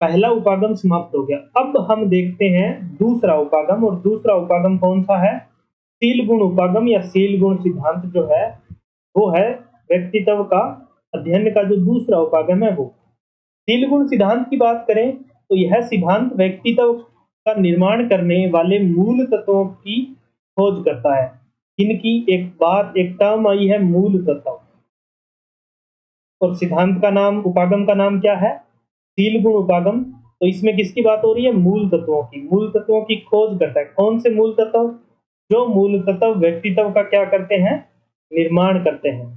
S1: पहला उपागम समाप्त हो गया। अब हम देखते हैं दूसरा उपागम, और दूसरा उपागम कौन सा है, शील गुण उपागम या शील गुण सिद्धांत जो है वो है व्यक्तित्व का अध्ययन का जो दूसरा उपागम है वो। शील गुण सिद्धांत की बात करें तो यह सिद्धांत व्यक्तित्व का निर्माण करने वाले मूल तत्वों की खोज करता है। इनकी एक टर्म आई है, मूल तत्व, और सिद्धांत का नाम, उपागम का नाम क्या है, शील गुण उपागम। तो इसमें किसकी बात हो रही है, मूल तत्वों की। मूल तत्वों की खोज करता है। कौन से मूल तत्व, जो मूल तत्व व्यक्तित्व का क्या करते हैं, निर्माण करते हैं।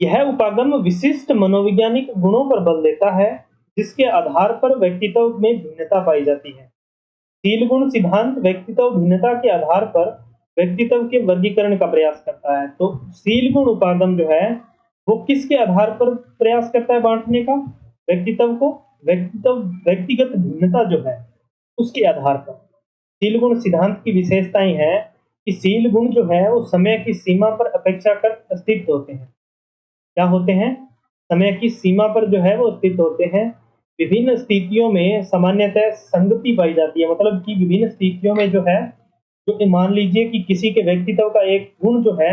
S1: यह उपागम विशिष्ट मनोवैज्ञानिक गुणों पर बल देता है जिसके आधार पर व्यक्तित्व में भिन्नता पाई जाती है। शील गुण सिद्धांत व्यक्तित्व भिन्नता के आधार पर व्यक्तित्व के वर्गीकरण का प्रयास करता है। तो शील गुण उपागम जो है वो किसके आधार पर प्रयास करता है बांटने का, व्यक्तित्व को, व्यक्तिगत भिन्नता जो है उसके आधार पर। शील गुण सिद्धांत की विशेषताएं हैं कि शील गुण जो है वो समय की सीमा पर अपेक्षाकृत स्थित होते हैं। क्या होते हैं, समय की सीमा पर जो है वो स्थित होते हैं। विभिन्न स्थितियों में सामान्यतः संगति पाई जाती है, मतलब कि विभिन्न स्थितियों में जो है, जो मान लीजिए कि किसी के व्यक्तित्व का एक गुण जो है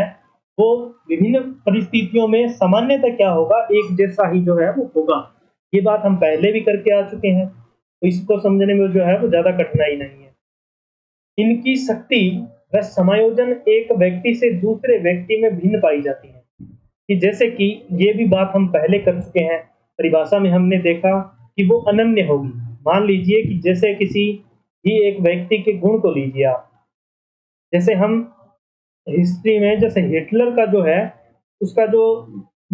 S1: वो विभिन्न परिस्थितियों में सामान्यतः क्या होगा, एक जैसा ही जो है वो होगा। ये बात हम पहले भी करके आ चुके हैं, तो इसको समझने में जो है वो ज्यादा कठिनाई नहीं है। इनकी शक्ति व समायोजन एक व्यक्ति से दूसरे व्यक्ति में भिन्न पाई जाती है। कि जैसे कि ये भी बात हम पहले कर चुके हैं, परिभाषा में हमने देखा कि वो अनन्य होगी। मान लीजिए कि जैसे किसी भी एक व्यक्ति के गुण को लीजिए आप, जैसे हम हिस्ट्री में जैसे हिटलर का जो है उसका जो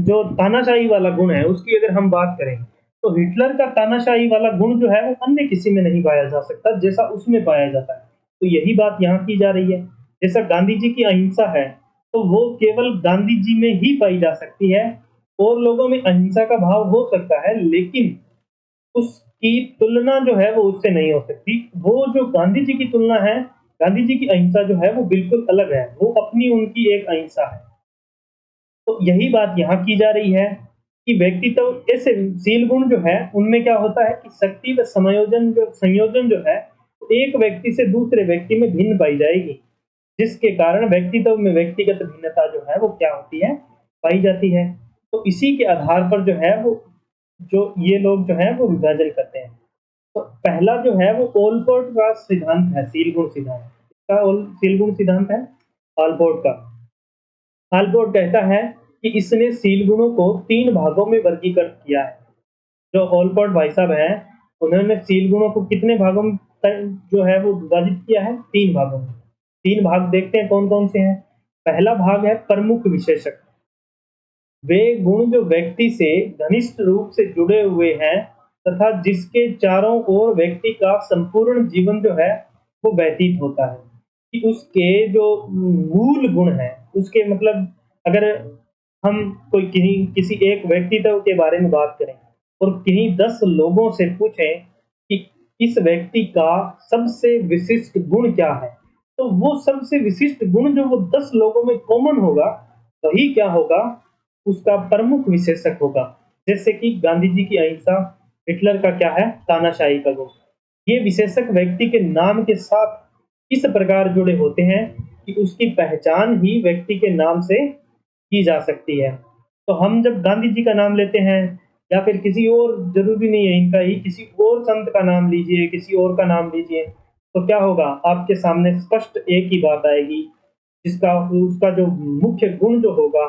S1: जो तानाशाही वाला गुण है उसकी अगर हम बात करें, तो हिटलर का तानाशाही वाला गुण जो है वो अन्य किसी में नहीं पाया जा सकता जैसा उसमें पाया जाता है। तो यही बात यहाँ की जा रही है। जैसा गांधी जी की अहिंसा है तो वो केवल गांधी जी में ही पाई जा सकती है, और लोगों में अहिंसा का भाव हो सकता है लेकिन उसकी तुलना जो है वो उससे नहीं हो सकती। वो जो गांधी जी की तुलना है, गांधी जी की अहिंसा जो है वो बिल्कुल अलग है, वो अपनी उनकी एक अहिंसा है। तो यही बात यहाँ की जा रही है कि व्यक्तित्व ऐसे शील गुण जो है उनमें क्या होता है कि शक्ति व संयोजन जो है एक व्यक्ति से दूसरे व्यक्ति में भिन्न पाई जाएगी, जिसके कारण व्यक्तित्व में व्यक्तिगत भिन्नता जो है वो क्या होती है, पाई जाती है। तो इसी के आधार पर जो है वो जो ये लोग जो है वो विभाजन करते हैं। तो पहला जो है वो ओलपोर्ट का सिद्धांत है, शील गुण सिद्धांत। इसका शील गुण सिद्धांत है ऑलपोर्ट का। ऑलपोर्ट कहता है कि इसने शील गुणों को 3 भागों में वर्गीकृत किया है। जो ओलपोर्ट भाई साहब हैं उन्होंने शील गुणों को कितने भागों में जो है वो विभाजित किया है, 3 भागों में। 3 भाग देखते हैं कौन कौन से हैं। पहला भाग है प्रमुख विशेषक। वे गुण जो व्यक्ति से घनिष्ठ रूप से जुड़े हुए हैं तथा जिसके चारों ओर व्यक्ति का संपूर्ण जीवन जो है वो व्यतीत होता है। कि उसके जो मूल गुण हैं, उसके मतलब अगर हम कोई किन्हीं किसी एक व्यक्तित्व के बारे में बात करें और किन्हीं 10 लोगों से पूछें कि इस व्यक्ति का सबसे विशिष्ट गुण क्या है? तो वो सबसे विशिष्ट गुण जो वो 10 लोगों में कॉमन होगा, वही क्या होगा? उसका प्रमुख विशेषक होगा। जैसे कि गांधी जी की अहिंसा, हिटलर का क्या है? तानाशाही का गुण। ये विशेषक व्यक्ति के नाम के साथ इस प्रकार जुड़े होते हैं कि उसकी पहचान ही व्यक्ति के नाम से की जा सकती है। तो हम जब गांधी जी का नाम लेते हैं या फिर किसी और, ज़रूरी नहीं है इनका ही, किसी और संत का नाम लीजिए, किसी और का नाम लीजिए, तो क्या होगा? आपके सामने स्पष्ट एक ही बात आएगी, जिसका उसका जो मुख्य गुण जो होगा,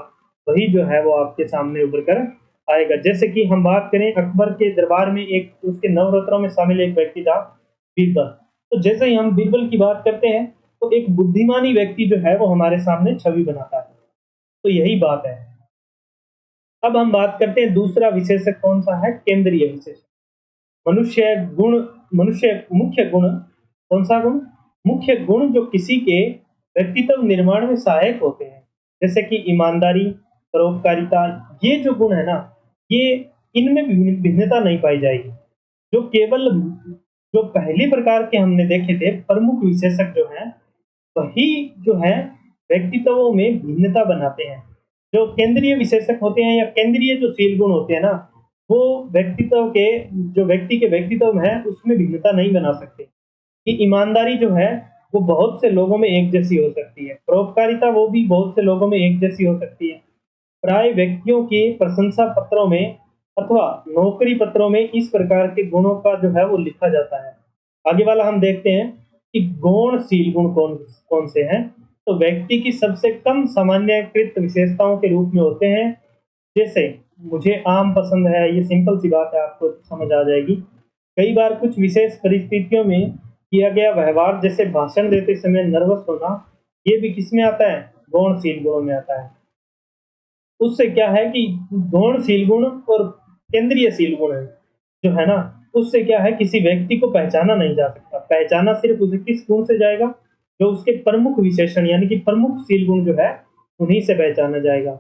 S1: वही जो है वो आपके सामने उभर कर आएगा। जैसे कि हम बात करें, अकबर के दरबार में एक उसके नवरत्नों में शामिल एक व्यक्ति था, बीरबल। तो जैसे ही हम बीरबल की बात करते हैं, तो एक बुद्धिमानी व्यक्ति जो है वो हमारे सामने छवि बनाता है। तो यही बात है। अब हम बात करते हैं दूसरा विशेषक कौन-सा है? केंद्रीय विशेषक। मनुष्य गुण मनुष्य मुख्य गुण, कौन-सा गुण? मुख्य गुण जो किसी के व्यक्तित्व निर्माण में सहायक होते हैं, जैसे कि ईमानदारी, परोपकारिता, ये जो गुण है ना, ये इनमें भिन्नता नहीं पाई जाएगी। जो केवल जो पहली प्रकार के हमने देखे थे प्रमुख विशेषक जो हैं, वही जो है व्यक्तित्वों में भिन्नता बनाते हैं। जो केंद्रीय विशेषक होते हैं या केंद्रीय जो शील गुण होते हैं ना, वो व्यक्तित्व के जो व्यक्ति के व्यक्तित्व में है उसमें भिन्नता नहीं बना सकते। कि ईमानदारी जो है वो बहुत से लोगों में एक जैसी हो सकती है। परोपकारिता वो भी बहुत से लोगों में एक जैसी हो सकती है। प्राय व्यक्तियों के प्रशंसा पत्रों में अथवा नौकरी पत्रों में इस प्रकार के गुणों का जो है वो लिखा जाता है। आगे वाला हम देखते हैं कि गौणशील गुण कौन कौन से हैं। तो व्यक्ति की सबसे कम सामान्यकृत विशेषताओं के रूप में होते हैं। जैसे मुझे आम पसंद है, ये सिंपल सी बात है, आपको समझ आ जाएगी। कई बार कुछ विशेष परिस्थितियों में किया गया व्यवहार, जैसे भाषण देते समय नर्वस होना, ये भी किसमें आता है? गौणशील गुणों में आता है। उससे क्या है कि गौणशील गुण और केंद्रीयशील गुण है, जो है ना, उससे क्या है, किसी व्यक्ति को पहचाना नहीं जा सकता। पहचाना सिर्फ उसे किस गुण से जाएगा? जो उसके प्रमुख विशेषण यानी कि प्रमुख शील गुण जो है, उन्हीं से पहचाना जाएगा।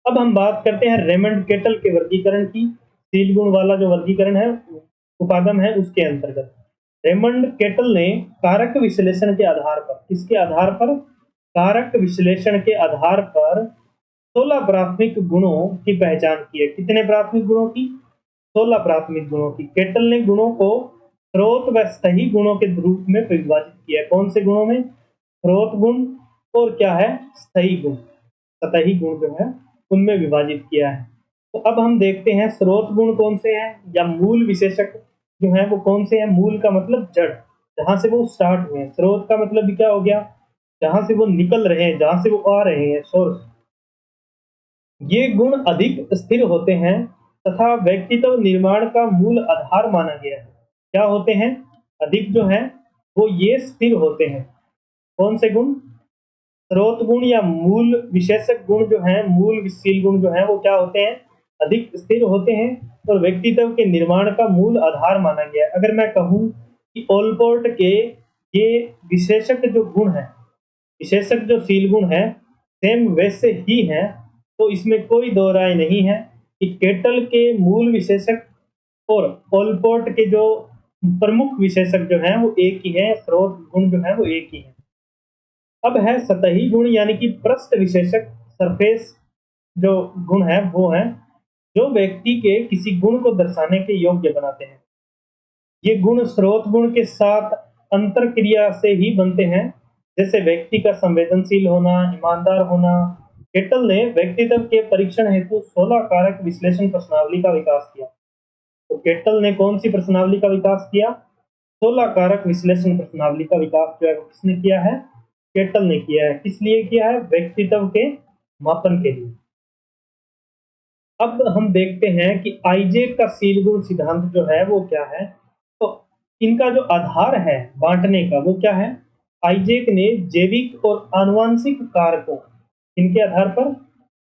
S1: अब हम बात करते हैं रेमंड केटल के वर्गीकरण की। शील गुण वाला जो वर्गीकरण है, उपागम है उसके अंतर्गत। रेमंड केटल ने कारक विश्लेषण के आधार पर, किसके आधार पर? कारक विश्लेषण के आधार पर 16 प्राथमिक गुणों की पहचान की है। कितने प्राथमिक गुणों की? 16 प्राथमिक गुणों की। केटल ने गुणों को स्रोत व सही गुणों के रूप में विभाजित किया है। कौन से गुणों में? स्रोत गुण और क्या है? सही गुण, सतही गुण जो है उनमें विभाजित किया है। तो अब हम देखते हैं स्रोत गुण कौन से हैं या मूल विशेषक जो है वो कौन से हैं। मूल का मतलब जड़, जहां से वो स्टार्ट हुए हैं। स्रोत का मतलब भी क्या हो गया? जहां से वो निकल रहे हैं, जहां से वो आ रहे हैं, सोर्स। ये गुण अधिक स्थिर होते हैं तथा व्यक्तित्व निर्माण का मूल आधार माना गया है। क्या होते हैं? अधिक जो है वो ये स्थिर होते हैं। कौन से गुण? स्रोत गुण या मूल विशेषक गुण जो हैं, मूल विशील गुण जो हैं, वो क्या होते हैं? अधिक स्थिर होते हैं और व्यक्तित्व के निर्माण का मूल आधार माना गया है। अगर मैं कहूँ कि ओलपोर्ट के ये विशेषक जो गुण हैं, विशेषक जो शील गुण है, सेम वैसे ही है, तो इसमें कोई दो राय नहीं है कि केटल के मूल विशेषक और ओलपोर्ट के जो प्रमुख विशेषक जो हैं वो एक ही है, स्रोत गुण जो है वो एक ही है। अब है सतही गुण यानी कि पृष्ठ विशेषक, सरफेस जो गुण है वो है जो व्यक्ति के किसी गुण को दर्शाने के योग्य बनाते हैं। ये गुण स्रोत गुण के साथ अंतर क्रिया से ही बनते हैं, जैसे व्यक्ति का संवेदनशील होना, ईमानदार होना। केटल ने व्यक्तित्व के परीक्षण हेतु 16 कारक विश्लेषण प्रश्नावली का विकास किया। तो केटल ने कौन सी प्रश्नावली का विकास किया? 16 कारक विश्लेषण प्रश्नावली का विकास जो है वो किसने किया है? केटल ने किया है। किस लिए किया है? व्यक्तित्व के मापन के लिए। अब हम देखते हैं कि आइजेक का शील गुण सिद्धांत जो है वो क्या है। तो इनका जो आधार है बांटने का वो क्या है? आइजेक ने जैविक और आनुवंशिक कारकों, इनके आधार पर,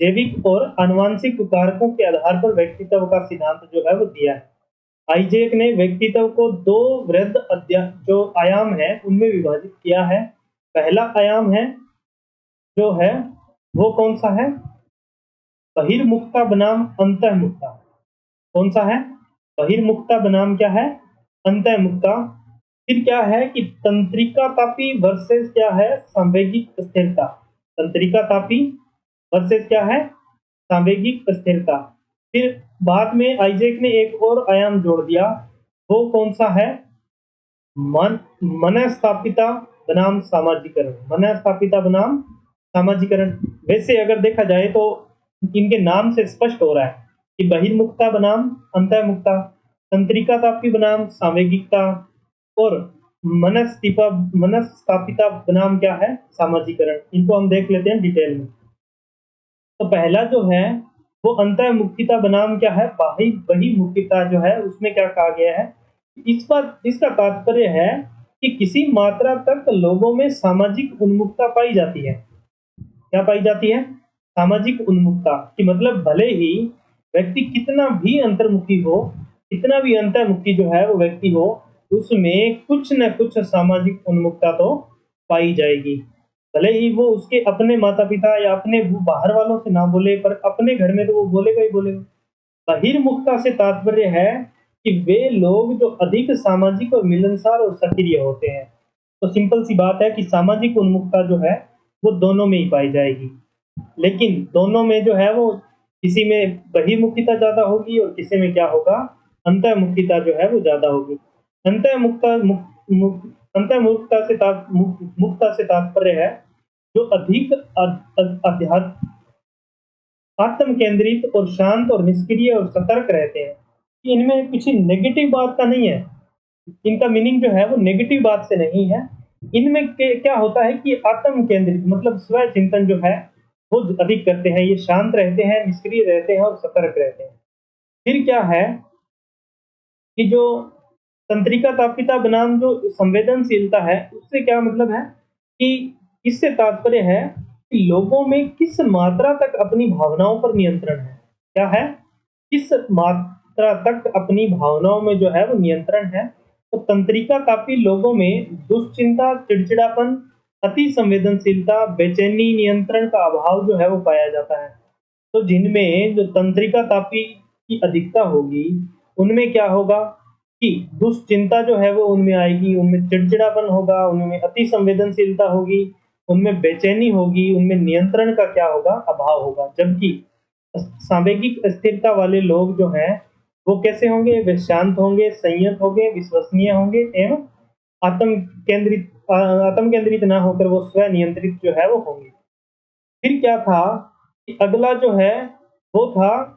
S1: जैविक और आनुवंशिक कारकों के आधार पर व्यक्तित्व का सिद्धांत जो है वो दिया है। आइजैक ने व्यक्तित्व को दो वृहद जो आयाम है उनमें विभाजित किया है। पहला आयाम है जो है वो कौन सा है? बहिर्मुखता बनाम अंतर्मुखता। कौन सा है? बहिर्मुखता बनाम क्या है? अंतर्मुखता। फिर क्या है कि तंत्रिका तापी वर्सेस क्या है? सांवेगिक स्थिरता। तंत्रिका तापी वर्सेस क्या है? सांवेगिक स्थिरता। फिर बाद में आइजैक ने एक और आयाम जोड़ दिया, वो कौन सा है? मन मनःस्थापिता बनाम सामाजिकरण। मनःस्थापिता बनाम सामाजिकरण। वैसे अगर देखा जाए तो इनके नाम से स्पष्ट हो रहा है कि बहिर्मुखता बनाम अंतर्मुखता, तंत्रिका तापी बनाम सामयिकता और मनःस्थापिता बनाम क्या है? सामाजिकरण। इनको हम देख लेते हैं डिटेल में। तो पहला जो है वो अंतर्मुखिता बनाम क्या है? बहिर्मुखिता जो है उसमें क्या कहा गया है? इसका तात्पर्य है कि किसी मात्रा तक लोगों में सामाजिक उन्मुखता पाई जाती है। क्या पाई जाती है? सामाजिक उन्मुखता कि मतलब भले ही व्यक्ति कितना भी अंतर्मुखी हो, कितना भी अंतर्मुखी जो है वो व्यक्ति हो, उसमें कुछ न कुछ सामाजिक उन्मुखता तो पाई जाएगी। भले ही वो उसके अपने माता-पिता या अपने बाहर वालों से ना बोले, पर अपने घर में तो वो बोलेगा ही बोलेगा। बहिर्मुखता से तात्पर्य है कि वे लोग जो अधिक सामाजिक और मिलनसार और सक्रिय होते हैं। तो सिंपल सी बात है कि सामाजिक उन्मुखता जो है वो दोनों में ही पाई जाएगी। लेकिन दोनों में जो है वो किसी में बहिर्मुखिता ज़्यादा होगी और किसी में क्या होगा? अंतर्मुखिता जो है वो ज़्यादा होगी। अंतर्मुखता मुक मुक अंतर्मुखता से मुखता से तात्पर्य है जो अधिक अध्यात्म आत्म केंद्रित और शांत और निष्क्रिय और सतर्क रहते हैं। इनमें किसी नेगेटिव बात का नहीं है। इनका मीनिंग जो है वो नेगेटिव बात से नहीं है। इनमें क्या होता है कि आत्म केंद्रित मतलब स्व चिंतन जो है वो अधिक करते हैं, ये शांत रहते हैं, निष्क्रिय रहते हैं और सतर्क रहते हैं। फिर क्या है कि जो तंत्रिका तापिता बनाम जो संवेदनशीलता है, उससे क्या मतलब है कि इससे तात्पर्य है कि लोगों में किस मात्रा तक अपनी भावनाओं पर नियंत्रण है। क्या है? किस मात्रा तक अपनी भावनाओं में जो है वो नियंत्रण है। तो तंत्रिका काफ़ी लोगों में दुश्चिंता, चिड़चिड़ापन, अति संवेदनशीलता, बेचैनी, नियंत्रण का अभाव जो है वो पाया जाता है। तो जिनमें जो तंत्रिका तापी की अधिकता होगी, उनमें क्या होगा कि दुश्चिंता जो है वो उनमें आएगी, उनमें चिड़चिड़ापन होगा, उनमें अति संवेदनशीलता होगी, उनमें बेचैनी होगी, उनमें नियंत्रण का क्या होगा? अभाव होगा। जबकि सापेक्षिक स्थिरता वाले लोग जो हैं, वो कैसे होंगे? वे शांत होंगे, संयत होंगे, विश्वसनीय होंगे एवं आत्म आत्म केंद्रित ना होकर वो स्व नियंत्रित जो है वो होंगे। फिर क्या था कि अगला जो है वो था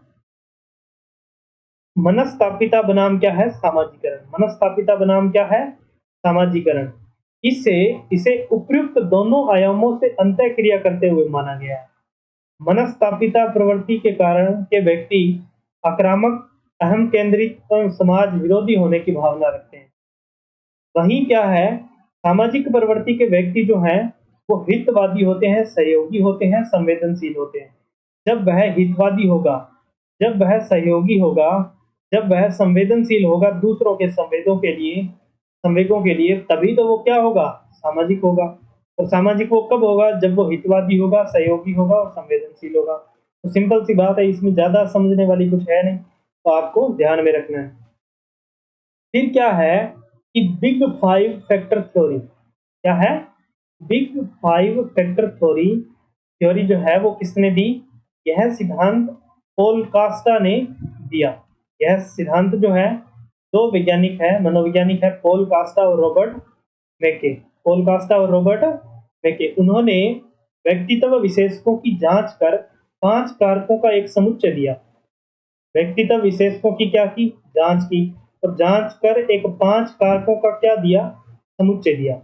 S1: मनस्तापिता बनाम क्या है? सामाजिकरण। मनस्तापिता बनाम क्या है? सामाजिकरण। इससे इसे उपर्युक्त दोनों आयामों से अंतःक्रिया करते हुए माना गया है। मनस्तापिता प्रवृत्ति के कारण के व्यक्ति आक्रामक, अहम केंद्रित और समाज विरोधी होने की भावना रखते हैं। वहीं क्या है? सामाजिक प्रवृत्ति के व्यक्ति जो हैं, वो हितवादी होते हैं, सहयोगी होते हैं, संवेदनशील होते हैं। जब वह हितवादी होगा, जब वह सहयोगी होगा, जब वह संवेदनशील होगा दूसरों के संवेगों के लिए तभी तो वो क्या होगा? सामाजिक होगा। और सामाजिक वो कब होगा? जब वो हितवादी होगा, सहयोगी होगा और संवेदनशील होगा। तो सिंपल सी बात है, इसमें ज़्यादा समझने वाली कुछ है नहीं, तो आपको ध्यान में रखना है। फिर क्या है कि बिग 5 फैक्टर थ्योरी। क्या है? बिग 5 फैक्टर थ्योरी जो है वो किसने दी? यह सिद्धांत पॉल कास्टा ने दिया। यह सिद्धांत जो है 2 वैज्ञानिक है, मनोवैज्ञानिक है, पॉल कास्टा और रॉबर्ट मैके। पॉल कास्टा और रॉबर्ट मैके। उन्होंने व्यक्तित्व विशेषकों की जांच कर 5 कारकों का एक समुच्चय दिया। व्यक्तित्व विशेषकों की क्या की? जांच की। और जांच कर एक 5 कारकों का क्या दिया? समुच्चय दिया।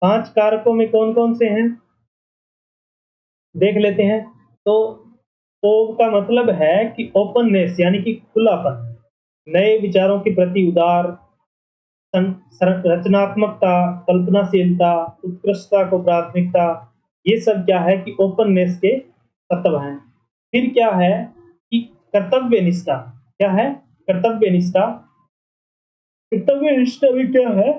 S1: 5 कारकों में कौन-कौन से हैं? देख लेते हैं। तो ओ का मतलब है कि ओपननेस यानी कि खुलापन, नए विचारों के प्रति उदार, रचनात्मकता, कल्पनाशीलता, उत्कृष्टता को प्राथमिकता, ये सब क्या है कि ओपननेस के तत्व हैं। फिर क्या है कि कर्तव्य निष्ठा। क्या है? कर्तव्य निष्ठा। कर्तव्यनिष्ठा में क्या है,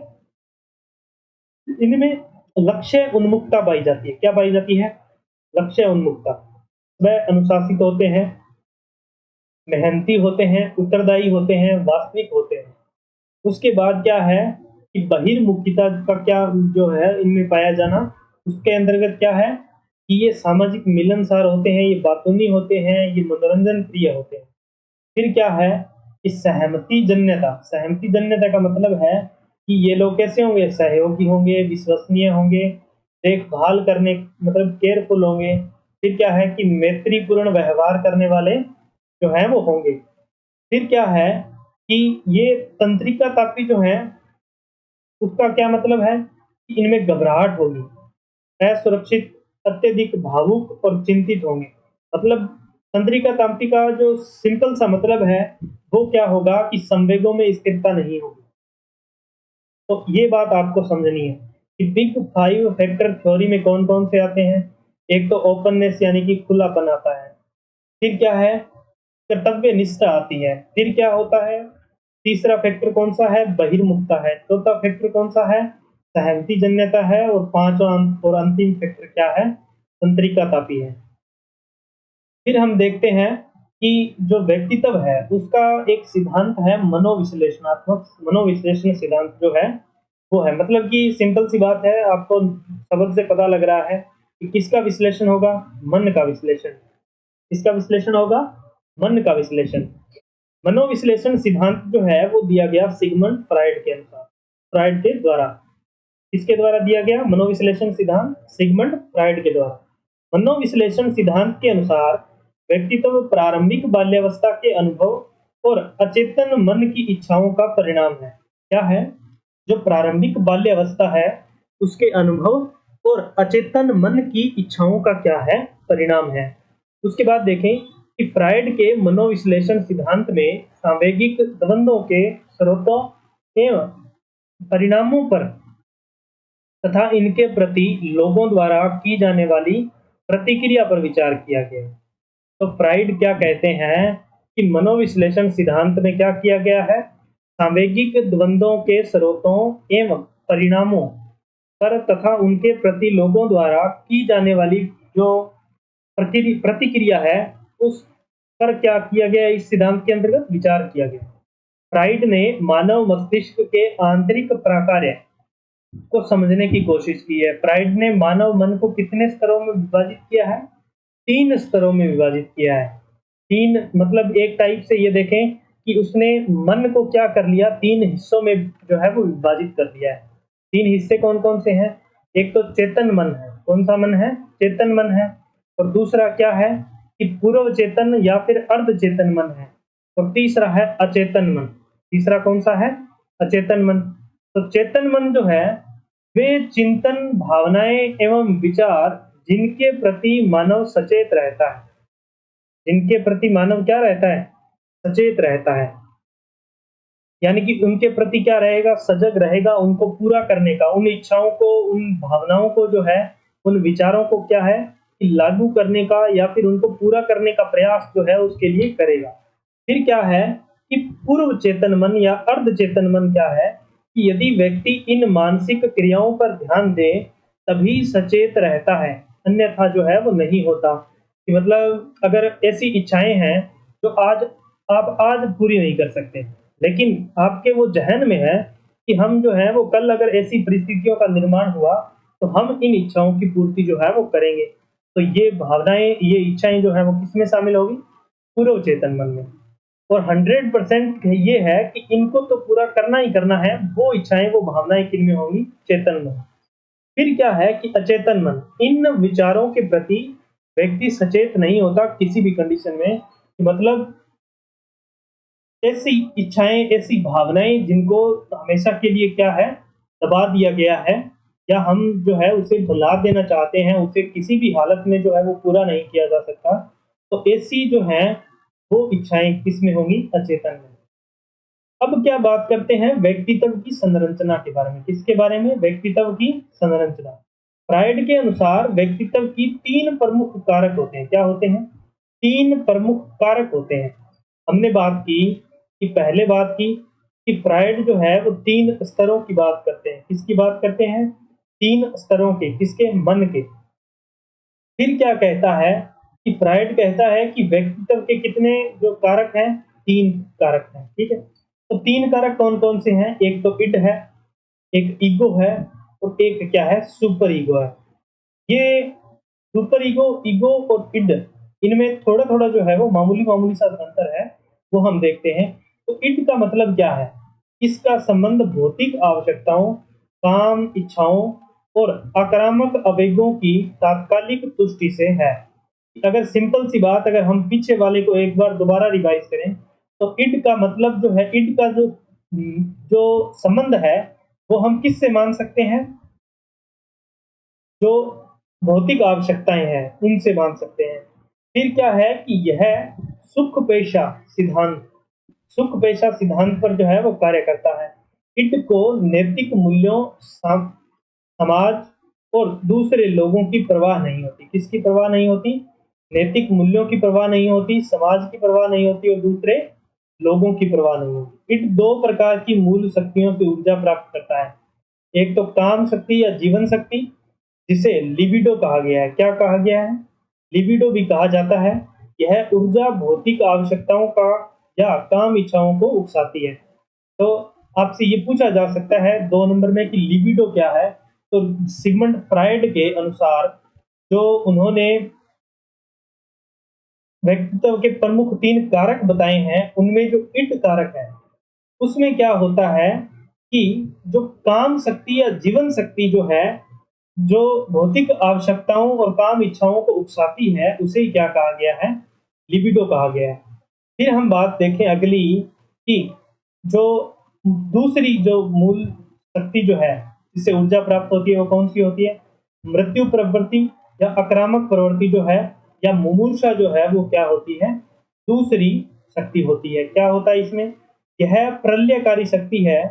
S1: इनमें लक्ष्य उन्मुखता पाई जाती है। क्या पाई जाती है? लक्ष्य उन्मुखता। वह अनुशासित होते हैं, मेहनती होते हैं, उत्तरदायी होते हैं, वास्तविक होते हैं। उसके बाद क्या है कि बहिर्मुखिता का क्या जो है इनमें पाया जाना, उसके अंतर्गत क्या है कि ये सामाजिक मिलनसार होते हैं, ये बातूनी होते हैं, ये मनोरंजन प्रिय होते हैं। फिर क्या है कि सहमति जन्यता। सहमति जन्यता का मतलब है कि ये लोग कैसे होंगे? सहयोगी होंगे, विश्वसनीय होंगे, देखभाल करने मतलब केयरफुल होंगे। फिर क्या है कि मैत्रीपूर्ण व्यवहार करने वाले जो हैं वो होंगे। फिर क्या है कि ये तंत्रिका तापी जो है उसका क्या मतलब है कि इनमें घबराहट होगी, असुरक्षित, अत्यधिक भावुक और चिंतित होंगे। मतलब तंत्रिका तांत्रिक का जो सिंपल सा मतलब है वो क्या होगा कि संवेगों में स्थिरता नहीं होगी। तो ये बात आपको समझनी है कि बिग फाइव फैक्टर थ्योरी में कौन कौन से आते हैं। एक तो ओपननेस यानी कि खुलापन आता है। फिर क्या है? कर्तव्य निष्ठा आती है। फिर क्या होता है? तीसरा फैक्टर कौन सा है? बहिर्मुखता है। चौथा फैक्टर कौन सा है? सहमति जन्यता है। और पांचवा और अंतिम फैक्टर क्या है? तंत्रिका तापी है। फिर हम देखते हैं कि जो व्यक्तित्व है उसका एक सिद्धांत है मनोविश्लेषणात्मक मनोविश्लेषण सिद्धांत जो है वो है, मतलब कि सिंपल सी बात है, आपको शब्द से पता लग रहा है कि किसका विश्लेषण होगा? मन का विश्लेषण। किसका विश्लेषण होगा? मन का विश्लेषण। मनोविश्लेषण सिद्धांत जो है वो दिया गया सिगमंड फ्राइड के अनुसार, फ्राइड के द्वारा। किसके द्वारा दिया गया मनोविश्लेषण सिद्धांत? सिगमंड फ्राइड के द्वारा। मनोविश्लेषण सिद्धांत के अनुसार व्यक्तित्व प्रारंभिक बाल्यावस्था के अनुभव और अचेतन मन की इच्छाओं का परिणाम है। क्या है? जो प्रारंभिक बाल्यावस्था है उसके अनुभव और अचेतन मन की इच्छाओं का क्या है? परिणाम है। उसके बाद देखें कि फ्राइड के मनोविश्लेषण सिद्धांत में सांवेगिक द्वंद्वों के स्रोतों एवं परिणामों पर तथा इनके प्रति लोगों द्वारा की जाने वाली प्रतिक्रिया पर विचार किया गया। तो फ्राइड क्या कहते हैं कि मनोविश्लेषण सिद्धांत में क्या किया गया है? सांवेगिक द्वंद्वों के स्रोतों एवं परिणामों पर तथा उनके प्रति लोगों द्वारा की जाने वाली जो प्रतिक्रिया है उस पर क्या किया गया? इस सिद्धांत के अंतर्गत विचार किया गया। फ्राइड ने मानव मस्तिष्क के आंतरिक प्रकार्य को समझने की कोशिश की है। फ्राइड ने मानव मन को कितने स्तरों में विभाजित किया है? 3 स्तरों में विभाजित किया है। 3 मतलब एक टाइप से ये देखें कि उसने मन को क्या कर लिया? 3 हिस्सों में जो है वो विभाजित कर दिया है। 3 हिस्से कौन-कौन से हैं? एक तो चेतन मन है। कौन-सा मन है? चेतन मन है। और दूसरा क्या है कि पूर्व चेतन या फिर अर्ध चेतन मन है। और तीसरा है अचेतन मन। तीसरा कौन-सा है? अचेतन मन। तो चेतन मन जो है वे चिंतन, भावनाएं एवं विचार जिनके प्रति मानव सचेत रहता है। जिनके प्रति मानव क्या रहता है? सचेत रहता है। यानी कि उनके प्रति क्या रहेगा? सजग रहेगा उनको पूरा करने का, उन इच्छाओं को, उन भावनाओं को जो है, उन विचारों को क्या है कि लागू करने का या फिर उनको पूरा करने का प्रयास जो है उसके लिए करेगा। फिर क्या है कि पूर्व चेतन मन या अर्ध चेतन मन क्या है कि यदि व्यक्ति इन मानसिक क्रियाओं पर ध्यान दे तभी सचेत रहता है, अन्यथा जो है वो नहीं होता। कि मतलब अगर ऐसी इच्छाएं हैं जो आज आप आज पूरी नहीं कर सकते, लेकिन आपके वो ज़हन में है कि हम जो है वो कल अगर ऐसी परिस्थितियों का निर्माण हुआ तो हम इन इच्छाओं की पूर्ति जो है वो करेंगे। तो ये भावनाएं, ये इच्छाएं जो है वो किसमें शामिल होगी? पूर्व चेतन मन में। और 100% ये है कि इनको तो पूरा करना ही करना है, वो इच्छाएं, वो भावनाएं किन में होंगी? चेतन मन। फिर क्या है कि अचेतन मन, इन विचारों के प्रति व्यक्ति सचेत नहीं होता किसी भी कंडीशन में। मतलब ऐसी इच्छाएं, ऐसी भावनाएं जिनको हमेशा के लिए क्या है? दबा दिया गया है, या हम जो है उसे भुला देना चाहते हैं, उसे किसी भी हालत में जो है वो पूरा नहीं किया जा सकता। तो ऐसी जो है वो इच्छाएं किसमें होंगी? अचेतन में। अब क्या बात करते हैं व्यक्तित्व की संरचना के बारे में। किसके बारे में? व्यक्तित्व की संरचना। फ्राइड के अनुसार व्यक्तित्व की 3 प्रमुख कारक होते हैं। क्या होते हैं? 3 प्रमुख कारक होते हैं। हमने बात की कि पहले बात की कि फ्रायड जो है वो 3 स्तरों की बात करते हैं। किसकी बात करते हैं? 3 स्तरों के, किसके? मन के। फिर क्या कहता है कि फ्रायड कहता है कि व्यक्तित्व के कितने जो कारक हैं? 3 कारक हैं, ठीक है? तो 3 कारक कौन-कौन से हैं? एक तो इड है, एक ईगो है और एक क्या है? सुपर ईगो है। ये सुपर ईगो, ईगो और इड, इनमें थोड़ा-थोड़ा जो है वो मामूली-मामूली सा अंतर है, वो हम देखते हैं। तो इड का मतलब क्या है? इसका संबंध भौतिक आवश्यकताओं, काम, इच्छाओं और आक्रामक आवेगों की तात्कालिक तुष्टि से है। अगर सिंपल सी बात, अगर हम पीछे वाले को एक बार दोबारा रिवाइज़ करें, तो इड का मतलब जो है, इड का जो संबंध है, वो हम किससे मान सकते हैं? जो भौतिक आवश्यकताएँ हैं, उनसे मान सकते हैं। फिर क्या है कि यह सुख-पेशा सिद्धांत सुख-पेशा सिद्धांत पर जो है वो कार्य करता है। इड को नैतिक मूल्यों, समाज और दूसरे लोगों की परवाह नहीं होती। किसकी परवाह नहीं होती? नैतिक मूल्यों की परवाह नहीं होती, समाज की परवाह नहीं होती और दूसरे लोगों की परवाह नहीं होती। इड 2 प्रकार की मूल शक्तियों से ऊर्जा प्राप्त करता है। एक तो काम शक्ति या जीवन शक्ति, जिसे लिबिडो कहा गया है। क्या कहा गया है? लिबिडो भी कहा जाता है। यह ऊर्जा भौतिक आवश्यकताओं का या काम इच्छाओं को उकसाती है। तो आपसे ये पूछा जा सकता है 2 नंबर में कि लिबिडो क्या है? तो सिगमंड फ्रायड के अनुसार, जो उन्होंने व्यक्तित्व के प्रमुख 3 कारक बताए हैं, उनमें जो इड कारक है, उसमें क्या होता है कि जो काम शक्ति या जीवन शक्ति जो है, जो भौतिक आवश्यकताओं और काम इच्छाओं को उकसाती है, उसे ही क्या कहा गया है? लिबिडो कहा गया है। फिर हम बात देखें अगली कि जो दूसरी जो मूल शक्ति जो है, जिससे ऊर्जा प्राप्त होती है, वो कौन-सी होती है? मृत्यु प्रवृत्ति या आक्रामक प्रवृत्ति जो है, या मुमूर्षा जो है, वो क्या होती है? दूसरी शक्ति होती है। क्या होता है इसमें? यह प्रलयकारी शक्ति है,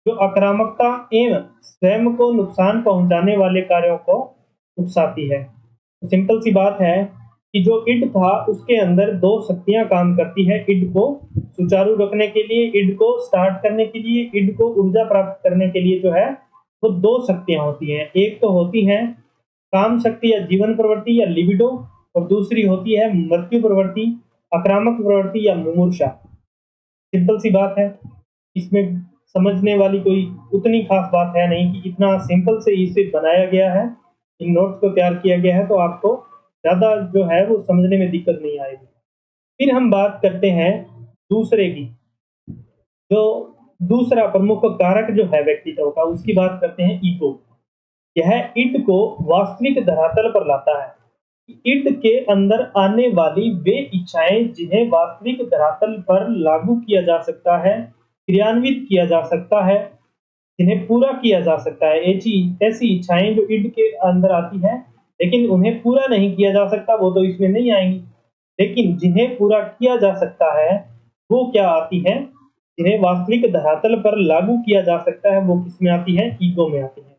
S1: जो आक्रामकता एवं स्वयं को नुकसान पहुँचाने वाले कार्यों को उकसाती है। सिंपल सी बात है कि जो इड था, उसके अंदर 2 शक्तियाँ काम करती है। इड को सुचारू रखने के लिए, इड को स्टार्ट करने के लिए, इड को ऊर्जा प्राप्त करने के लिए जो है, वो 2 शक्तियाँ होती हैं। एक तो होती है काम शक्ति या जीवन प्रवृत्ति या लिबिडो, और दूसरी होती है मृत्यु प्रवृत्ति, आक्रामक प्रवृत्ति या मुमूर्षा। सिंपल सी बात है। इसमें समझने वाली कोई उतनी खास बात है नहीं कि इतना सिंपल से इसे बनाया गया है, इन नोट्स को तैयार किया गया है, तो आपको ज़्यादा जो है वो समझने में दिक्कत नहीं आएगी। फिर हम बात करते हैं दूसरे की, जो दूसरा प्रमुख कारक जो है व्यक्तित्व का, उसकी बात करते हैं ईगो। यह इड को वास्तविक धरातल पर लाता है। इड के अंदर आने वाली वे इच्छाएं जिन्हें वास्तविक धरातल पर लागू किया जा सकता है, क्रियान्वित किया जा सकता है, जिन्हें पूरा किया जा सकता है, ऐसी ऐसी इच्छाएं जो इड के अंदर आती हैं, लेकिन उन्हें पूरा नहीं किया जा सकता, वो तो इसमें नहीं आएंगी। लेकिन जिन्हें पूरा किया जा सकता है, वो क्या आती हैं? जिन्हें वास्तविक धरातल पर लागू किया जा सकता है, वो किसमें आती है? ईगो में आती है।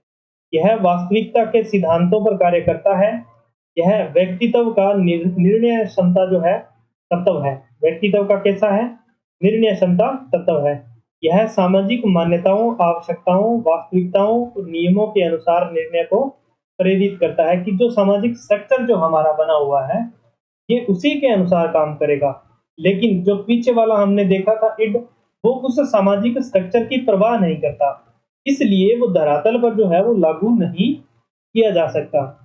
S1: यह वास्तविकता के सिद्धांतों पर कार्य करता है। यह व्यक्तित्व का निर्णय क्षमता जो है, तत्व है। व्यक्तित्व का कैसा है? निर्णय क्षमता तत्व है। यह सामाजिक मान्यताओं, आवश्यकताओं, वास्तविकताओं और नियमों के अनुसार निर्णय को प्रेरित करता है कि जो सामाजिक स्ट्रक्चर जो हमारा बना हुआ है, ये उसी के अनुसार काम करेगा। लेकिन जो पीछे वाला हमने देखा था इड, वो उस सामाजिक स्ट्रक्चर की परवाह नहीं करता। इसलिए वो धरातल पर जो है वो लागू नहीं किया जा सकता।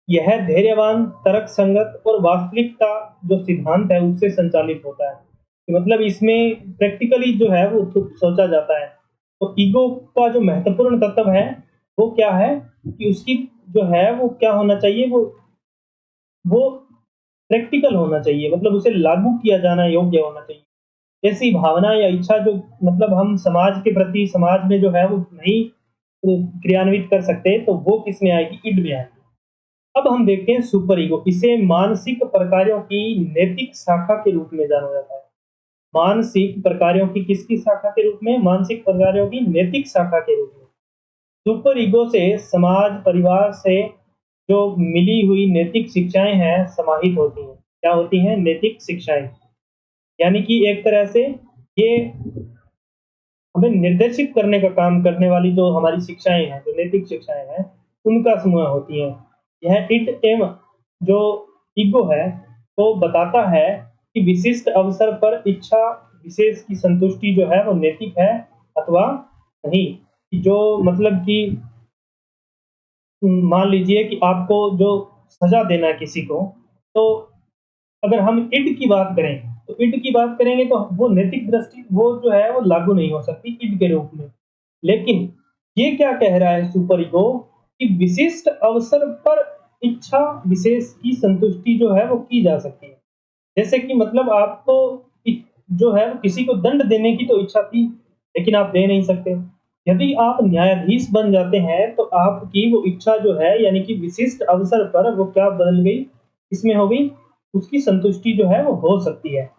S1: यह धैर्यवान, तर्कसंगत और वास्तविकता जो सिद्धांत है उससे संचालित होता है। कि मतलब इसमें प्रैक्टिकली जो है वो सोचा जाता है। तो ईगो का जो महत्वपूर्ण तत्व है, वो क्या है कि उसकी जो है वो क्या होना चाहिए, वो प्रैक्टिकल होना चाहिए, मतलब उसे लागू किया जाना योग्य होना चाहिए। ऐसी भावना या इच्छा जो, मतलब हम समाज के प्रति, समाज में जो है वो नहीं क्रियान्वित कर सकते, तो वो किसमें आएगी? इड में आएगी। अब हम देखते हैं सुपर ईगो। इसे मानसिक प्रकारों की नैतिक शाखा के रूप में जाना जाता है। मानसिक प्रकारों की किसकी शाखा के रूप में? मानसिक प्रकारों की नैतिक शाखा के रूप में। सुपर ईगो से समाज, परिवार से जो मिली हुई नैतिक शिक्षाएं हैं, समाहित होती हैं। क्या होती हैं? नैतिक शिक्षाएं। यानी कि एक तरह से ये हमें निर्देशित करने का काम करने वाली जो हमारी शिक्षाएँ हैं, जो नैतिक शिक्षाएँ हैं, उनका समूह होती हैं। यह इट एवं जो ईगो है, वो बताता है कि विशिष्ट अवसर पर इच्छा विशेष की संतुष्टि जो है वो नैतिक है अथवा नहीं। जो मतलब कि मान लीजिए कि आपको जो सज़ा देना है किसी को, तो अगर हम इड की बात करें, तो इड की बात करेंगे तो वो नैतिक दृष्टि वो जो है वो लागू नहीं हो सकती इड के रूप में। लेकिन ये क्या कह रहा है सुपर ईगो कि विशिष्ट अवसर पर इच्छा विशेष की संतुष्टि जो है वो की जा सकती है। जैसे कि मतलब आपको इ जो है वो किसी को दंड देने की तो इच्छा थी, लेकिन आप दे नहीं सकते। यदि आप न्यायाधीश बन जाते हैं, तो आपकी वो इच्छा जो है यानी कि विशिष्ट अवसर पर वो क्या बदल गई, किसमें हो गई? उसकी संतुष्टि जो है वो हो सकती है।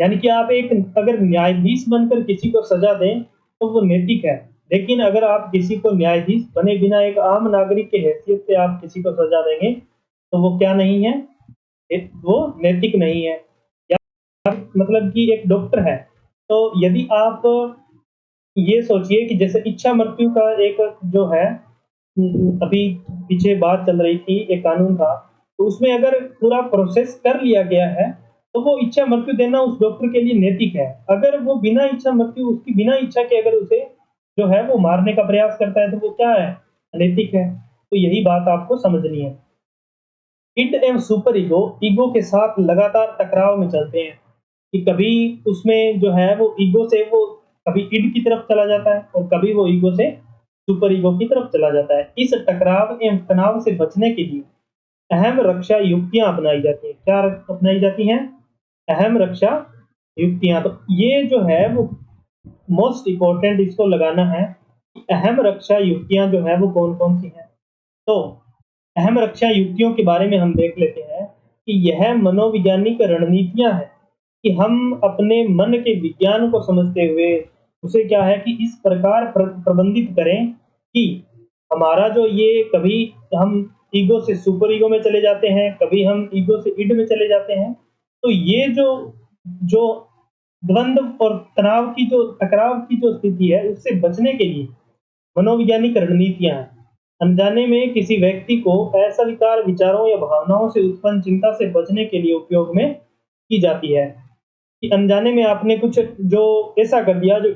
S1: यानी कि आप एक अगर न्यायाधीश बनकर किसी को सज़ा दें, तो वो नैतिक है। लेकिन अगर आप किसी को न्यायाधीश बने बिना एक आम नागरिक की हैसियत से आप किसी को सज़ा देंगे, तो वो क्या नहीं है? वो नैतिक नहीं है। या मतलब कि एक डॉक्टर है, तो यदि आप ये सोचिए कि जैसे इच्छा मृत्यु का एक जो है अभी पीछे बात चल रही थी, एक कानून था, तो उसमें अगर पूरा प्रोसेस कर लिया गया है, तो वो इच्छा मृत्यु देना उस डॉक्टर के लिए नैतिक है। अगर वो बिना इच्छा मृत्यु उसकी बिना इच्छा के अगर उसे जो है वो मारने का प्रयास करता है, तो वो क्या है? अनैतिक है। तो यही बात आपको समझनी है। इड एवं सुपर ईगो, ईगो के साथ लगातार टकराव में चलते हैं, कि कभी उसमें जो है वो ईगो से वो कभी इड की तरफ चला जाता है और कभी वो ईगो से सुपर ईगो की तरफ चला जाता है। इस टकराव एवं तनाव से बचने के लिए अहम रक्षा युक्तियाँ अपनाई जाती हैं। क्या अपनाई जाती हैं? अहम रक्षा युक्तियाँ। तो ये जो है वो मोस्ट इम्पोर्टेंट इसको लगाना है कि अहम रक्षा युक्तियाँ जो है वो कौन-कौन सी हैं। तो अहम रक्षा युक्तियों के बारे में हम देख लेते हैं कि यह मनोवैज्ञानिक रणनीतियाँ हैं कि हम अपने मन के विज्ञान को समझते हुए उसे क्या है कि इस प्रकार प्रबंधित करें कि हमारा जो ये कभी हम ईगो से सुपर ईगो में चले जाते हैं, कभी हम ईगो से इड में चले जाते हैं। तो ये जो जो द्वंद्व और तनाव की जो टकराव की जो स्थिति है, उससे बचने के लिए मनोवैज्ञानिक रणनीतियाँ हैं। अनजाने में किसी व्यक्ति को असस्वीकार विचारों या भावनाओं से उत्पन्न चिंता से बचने के लिए उपयोग में की जाती है। कि अनजाने में आपने कुछ जो ऐसा कर दिया जो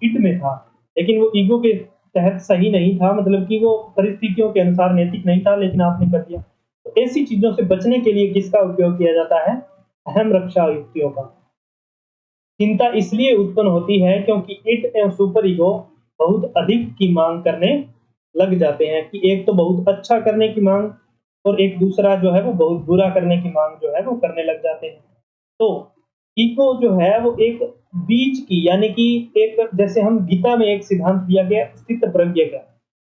S1: इड में था, लेकिन वो ईगो के तहत सही नहीं था, मतलब कि वो परिस्थितियों के अनुसार नैतिक नहीं था, लेकिन आपने कर दिया। तो ऐसी चीज़ों से बचने के लिए किसका उपयोग किया जाता है? अहम रक्षा युक्तियों का। चिंता इसलिए उत्पन्न होती है क्योंकि इड एवं सुपर ईगो बहुत अधिक की मांग करने लग जाते हैं कि एक तो बहुत अच्छा करने की मांग और एक दूसरा जो है वो बहुत बुरा करने की मांग जो है वो करने लग जाते हैं। तो ईगो जो है वो एक बीच की यानी कि एक जैसे हम गीता में एक सिद्धांत दिया गया स्थित प्रज्ञ का,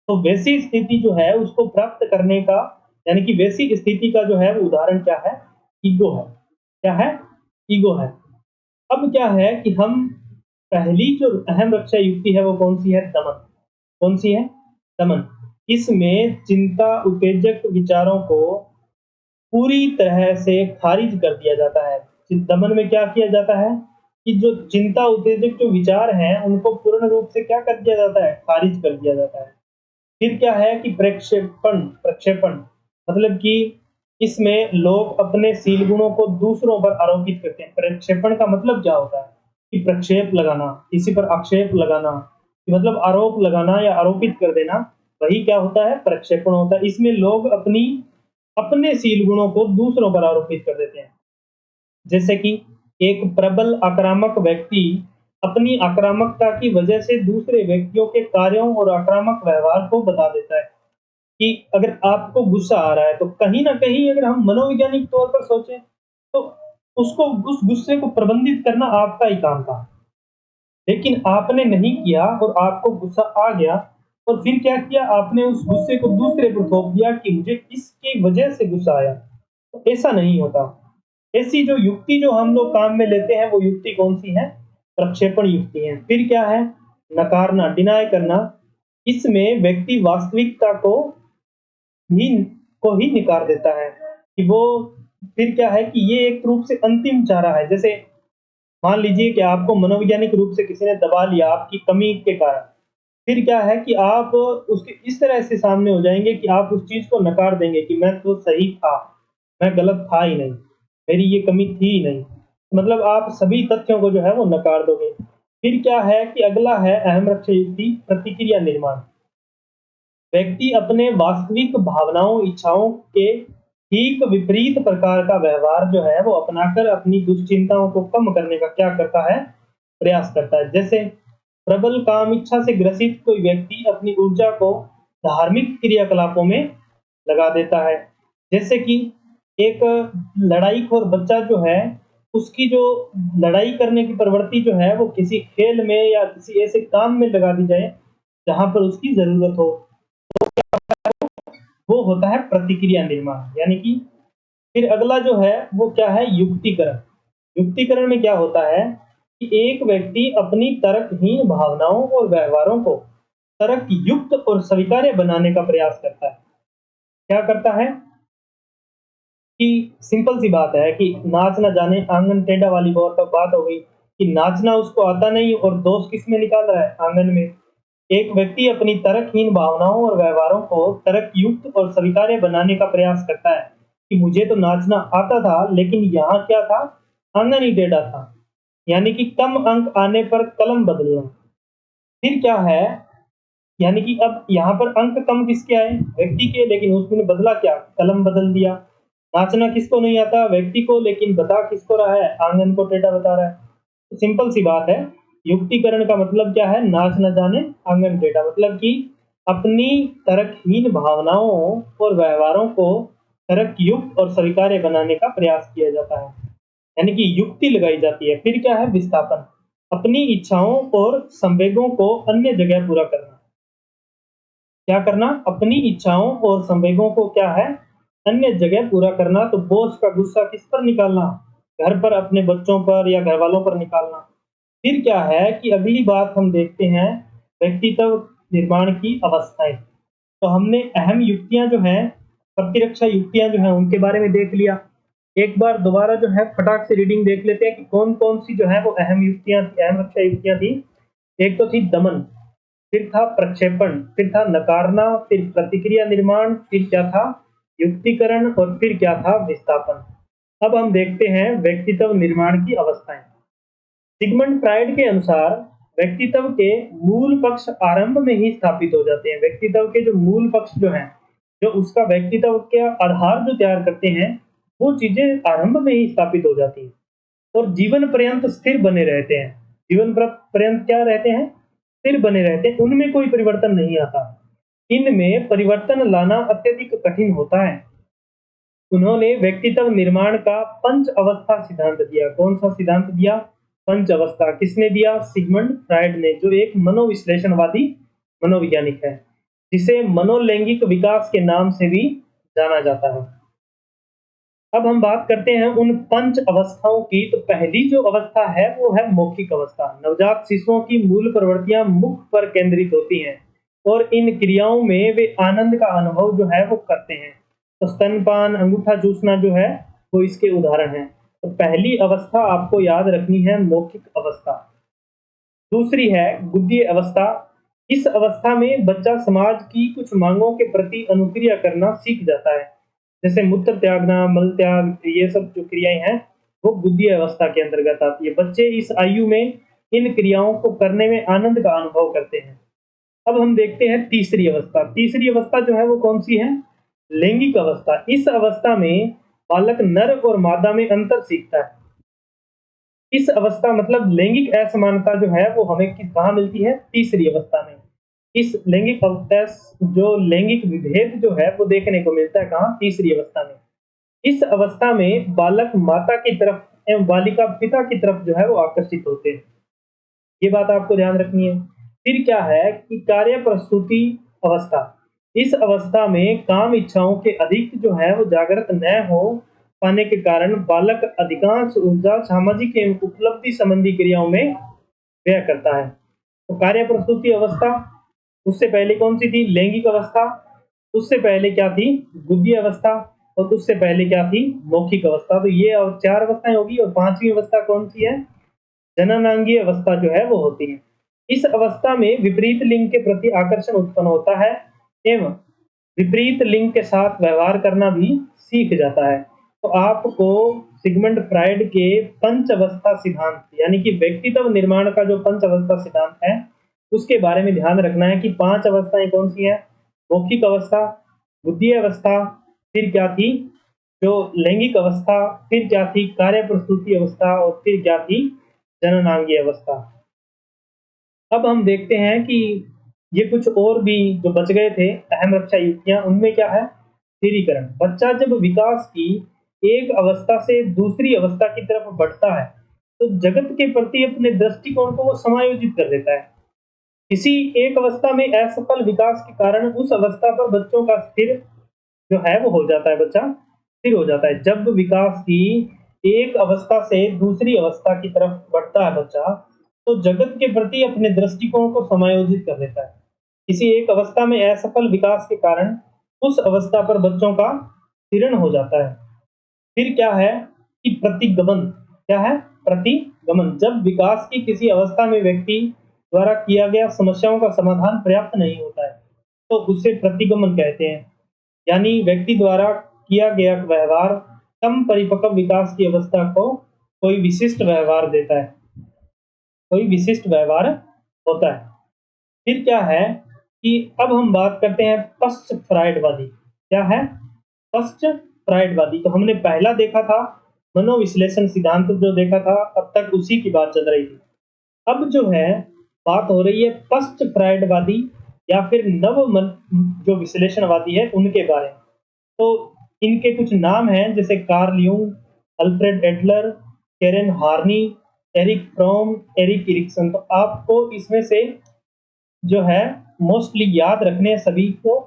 S1: तो वैसी स्थिति जो है उसको प्राप्त करने का यानी कि वैसी स्थिति का जो है वो उदाहरण क्या है? ईगो है। क्या है? ईगो है। अब क्या है कि हम पहली जो अहम रक्षा युक्ति है वो कौन-सी है? दमन। कौन-सी है? दमन। इसमें चिंता उत्तेजक विचारों को पूरी तरह से खारिज कर दिया जाता है। दमन में क्या किया जाता है कि जो चिंता उत्तेजक जो विचार हैं, उनको पूर्ण रूप से क्या कर दिया जाता है? खारिज कर दिया जाता है। फिर क्या है कि प्रक्षेपण प्रक्षेपण मतलब कि इसमें लोग अपने शील गुणों को दूसरों पर आरोपित करते हैं। प्रक्षेपण का मतलब क्या होता है? कि प्रक्षेप लगाना, किसी पर आक्षेप लगाना, कि मतलब आरोप लगाना या आरोपित कर देना, वही क्या होता है? प्रक्षेपण होता है। इसमें लोग अपने शील गुणों को दूसरों पर आरोपित कर देते हैं। जैसे कि एक प्रबल आक्रामक व्यक्ति अपनी आक्रामकता की वजह से दूसरे व्यक्तियों के कार्यों और आक्रामक व्यवहार को बता देता है कि अगर आपको गुस्सा आ रहा है, तो कहीं न कहीं अगर हम मनोवैज्ञानिक तौर पर सोचें, तो उसको उस गुस्से को प्रबंधित करना आपका ही काम था। लेकिन आपने नहीं किया और आपको गुस्सा आ गया और फिर क्या किया? आपने उस गुस्से को दूसरे पर थोप दिया कि मुझे इसकी वजह से गुस्सा आया। तो ऐसा नहीं होता। ऐसी जो युक्ति जो हम लोग काम में लेते हैं, वो युक्ति कौन-सी है? प्रक्षेपण युक्ति है। फिर क्या है? नकारना, डिनाय करना। इसमें व्यक्ति वास्तविकता ही को ही नकार देता है कि वो फिर क्या है कि ये एक रूप से अंतिम चारा है। जैसे मान लीजिए कि आपको मनोवैज्ञानिक रूप से किसी ने दबा लिया आपकी कमी के कारण, फिर क्या है कि आप उसके इस तरह से सामने हो जाएँगे कि आप उस चीज़ को नकार देंगे कि मैं तो सही था, मैं गलत था ही नहीं, मेरी ये कमी थी ही नहीं। मतलब आप सभी तथ्यों को जो है वो नकार दोगे। फिर क्या है कि अगला है अहम लक्ष्य युक्ति प्रतिक्रिया निर्माण। व्यक्ति अपने वास्तविक भावनाओं, इच्छाओं के ठीक विपरीत प्रकार का व्यवहार जो है वो अपनाकर अपनी दुश्चिंताओं को कम करने का क्या करता है? प्रयास करता है। जैसे प्रबल काम इच्छा से ग्रसित कोई व्यक्ति अपनी ऊर्जा को धार्मिक क्रियाकलापों में लगा देता है। जैसे कि एक लड़ाईखोर बच्चा जो है, उसकी जो लड़ाई करने की प्रवृत्ति जो है वो किसी खेल में या किसी ऐसे काम में लगा दी जाए, जहाँ पर उसकी ज़रूरत हो। वो होता है प्रतिक्रिया निर्माण। यानी कि फिर अगला जो है वो क्या है? युक्तिकरण। युक्तिकरण में क्या होता है कि एक व्यक्ति अपनी तर्कहीन भावनाओं और व्यवहारों को तर्क युक्त और स्वीकार्य बनाने का प्रयास करता है। क्या करता है कि सिंपल सी बात है कि नाच ना जाने आंगन टेढ़ा वाली बहुत बात हो गई कि नाचना उसको आता नहीं और दोष किस में निकाल रहा है? आंगन में। एक व्यक्ति अपनी तर्कहीन भावनाओं और व्यवहारों को तर्कयुक्त और स्वीकार्य बनाने का प्रयास करता है कि मुझे तो नाचना आता था, लेकिन यहाँ क्या था? आंगन ही टेढ़ा था। यानी कि कम अंक आने पर कलम बदलना। फिर क्या है? यानी कि अब यहाँ पर अंक कम किसके आए? व्यक्ति के, लेकिन उसने बदला क्या? कलम बदल दिया। नाचना किसको नहीं आता? व्यक्ति को, लेकिन बता किसको रहा है? आंगन को टेढ़ा बता रहा है। तो सिंपल सी बात है, युक्तिकरण का मतलब क्या है? नाच न जाने आंगन टेढ़ा। मतलब कि अपनी तर्कहीन भावनाओं और व्यवहारों को तर्कयुक्त और स्वीकार्य बनाने का प्रयास किया जाता है। यानी कि युक्ति लगाई जाती है। फिर क्या है? विस्थापन। अपनी इच्छाओं और संवेगों को अन्य जगह पूरा करना। क्या करना? अपनी इच्छाओं और संवेगों को क्या है? अन्य जगह पूरा करना। तो बॉस का गुस्सा किस पर निकालना? घर पर, अपने बच्चों पर या घरवालों पर निकालना। फिर क्या है कि अगली बात हम देखते हैं, व्यक्तित्व निर्माण की अवस्थाएँ। तो हमने अहम युक्तियाँ जो हैं, प्रतिरक्षा युक्तियाँ जो हैं, उनके बारे में देख लिया। एक बार दोबारा जो है फटाक से रीडिंग देख लेते हैं कि कौन-कौन सी जो है वो अहम युक्तियाँ, अहम रक्षा युक्तियाँ थी। एक तो थी दमन, फिर था प्रक्षेपण, फिर था नकारना, फिर प्रतिक्रिया निर्माण, फिर क्या था? युक्तिकरण और फिर क्या था? विस्थापन। अब हम देखते हैं व्यक्तित्व निर्माण की अवस्थाएँ। सिगमंड फ्रायड के अनुसार व्यक्तित्व के मूल पक्ष आरंभ में ही स्थापित हो जाते हैं। व्यक्तित्व के जो मूल पक्ष जो हैं, जो उसका व्यक्तित्व के आधार जो तैयार करते हैं, वो चीज़ें आरंभ में ही स्थापित हो जाती हैं और जीवन पर्यंत स्थिर बने रहते हैं। जीवन पर्यंत क्या रहते हैं? स्थिर बने रहते हैं, उनमें कोई परिवर्तन नहीं आता। इनमें परिवर्तन लाना अत्यधिक कठिन होता है। उन्होंने व्यक्तित्व निर्माण का पंच अवस्था सिद्धांत दिया। कौन सा सिद्धांत दिया? पंच अवस्था। किसने दिया? सिगमंड फ्रायड ने, जो एक मनोविश्लेषणवादी मनोवैज्ञानिक है, जिसे मनोलैंगिक विकास के नाम से भी जाना जाता है। अब हम बात करते हैं उन पंच अवस्थाओं की। तो पहली जो अवस्था है वो है मौखिक अवस्था। नवजात शिशुओं की मूल प्रवृत्तियां मुख पर केंद्रित होती हैं और इन क्रियाओं में वे आनंद का अनुभव जो है वो करते हैं। तो स्तनपान, अंगूठा चूसना जो है वो इसके उदाहरण हैं। तो पहली अवस्था आपको याद रखनी है, मौखिक अवस्था। दूसरी है गुद्दीय अवस्था। इस अवस्था में बच्चा समाज की कुछ मांगों के प्रति अनुक्रिया करना सीख जाता है। जैसे मूत्र त्यागना, मल त्याग, ये सब जो क्रियाएँ हैं, वो गुद्दीय अवस्था के अंतर्गत आती है। बच्चे इस आयु में इन क्रियाओं को करने में आनंद का अनुभव करते हैं। अब हम देखते हैं तीसरी अवस्था। तीसरी अवस्था जो है वो कौन-सी है? लैंगिक अवस्था। इस अवस्था में बालक नर और मादा में अंतर सीखता है। इस अवस्था मतलब लैंगिक असमानता जो है वो हमें कहाँ मिलती है? तीसरी अवस्था में। इस लैंगिक जो लैंगिक विभेद जो है वो देखने को मिलता है कहाँ? तीसरी अवस्था में। इस अवस्था में बालक माता की तरफ एवं बालिका पिता की तरफ जो है वो आकर्षित होते हैं। ये बात आपको ध्यान रखनी है। फिर क्या है कि कार्य प्रस्तुति अवस्था। इस अवस्था में काम इच्छाओं के अधिक जो है वो जागृत न हो पाने के कारण बालक अधिकांश ऊर्जा सामाजिक एवं उपलब्धि संबंधी क्रियाओं में व्यय करता है। तो कार्य प्रस्तुति अवस्था, उससे पहले कौन सी थी? लैंगिक अवस्था। उससे पहले क्या थी? गुद्दी अवस्था। और उससे पहले क्या थी? मौखिक अवस्था। तो ये 4 अवस्थाएं होगी और 5वीं अवस्था कौन सी है? जननांगीय अवस्था जो है वो होती है। इस अवस्था में विपरीत लिंग के प्रति आकर्षण उत्पन्न होता है एवं विपरीत लिंग के साथ व्यवहार करना भी सीख जाता है। तो आपको सिगमंड फ्राइड के पंच अवस्था सिद्धांत यानी कि व्यक्तित्व निर्माण का जो पंच अवस्था सिद्धांत है, उसके बारे में ध्यान रखना है कि 5 अवस्थाएँ कौन-सी हैं? मौखिक अवस्था, बुद्धि अवस्था, फिर क्या थी? जो लैंगिक अवस्था, फिर क्या थी? कार्य प्रस्तुति अवस्था और फिर क्या थी? जननांगीय अवस्था। अब हम देखते हैं कि ये कुछ और भी जो बच गए थे अहम रक्षा युक्तियाँ, उनमें क्या है? स्थिरीकरण। बच्चा जब विकास की एक अवस्था से दूसरी अवस्था की तरफ बढ़ता है, तो जगत के प्रति अपने दृष्टिकोण को वो समायोजित कर देता है। किसी एक अवस्था में असफल विकास के कारण उस अवस्था पर बच्चों का स्थिर जो है वो हो जाता है, बच्चा स्थिर हो जाता है। जब विकास की एक अवस्था से दूसरी अवस्था की तरफ बढ़ता है बच्चा, तो जगत के प्रति अपने दृष्टिकोण को समायोजित कर लेता है। किसी एक अवस्था में असफल विकास के कारण उस अवस्था पर बच्चों का क्षीण हो जाता है। फिर क्या है कि प्रतिगमन। क्या है? प्रतिगमन। जब विकास की किसी अवस्था में व्यक्ति द्वारा किया गया समस्याओं का समाधान पर्याप्त नहीं होता है, तो उसे प्रतिगमन कहते हैं। यानी व्यक्ति द्वारा किया गया व्यवहार कम परिपक्व विकास की अवस्था को कोई विशिष्ट व्यवहार देता है, कोई विशिष्ट व्यवहार होता है। फिर क्या है कि अब हम बात करते हैं पश्च फ्राइडवादी। क्या है? पश्च फ्राइडवादी। तो हमने पहला देखा था मनोविश्लेषण सिद्धांत जो देखा था, अब तक उसी की बात चल रही थी। अब जो है बात हो रही है पश्च फ्राइडवादी या फिर नव मन जो विश्लेषणवादी है उनके बारे में। तो इनके कुछ नाम हैं जैसे Carl Jung, Alfred Adler, Karen Horney, Erich Fromm, Erik Erikson. तो आपको इसमें से जो है मोस्टली याद रखने हैं सभी को,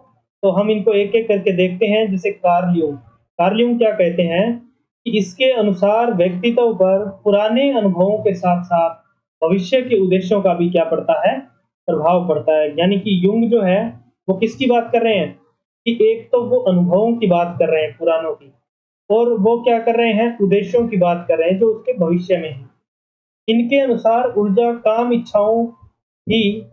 S1: तो हम इनको एक-एक करके देखते हैं। जैसे कार्ल यूंग। कार्ल यूंग क्या कहते हैं कि इसके अनुसार व्यक्तित्व पर पुराने अनुभवों के साथ-साथ भविष्य के उद्देश्यों का भी क्या पड़ता है? प्रभाव पड़ता है। यानी कि यूंग जो है वो किसकी बात कर रहे हैं कि एक तो वो अनुभवों की बात कर रहे हैं पुरानों की, और वो क्या कर रहे हैं? उद्देश्यों की बात कर रहे हैं जो उसके भविष्य में हैं। इनके अनुसार ही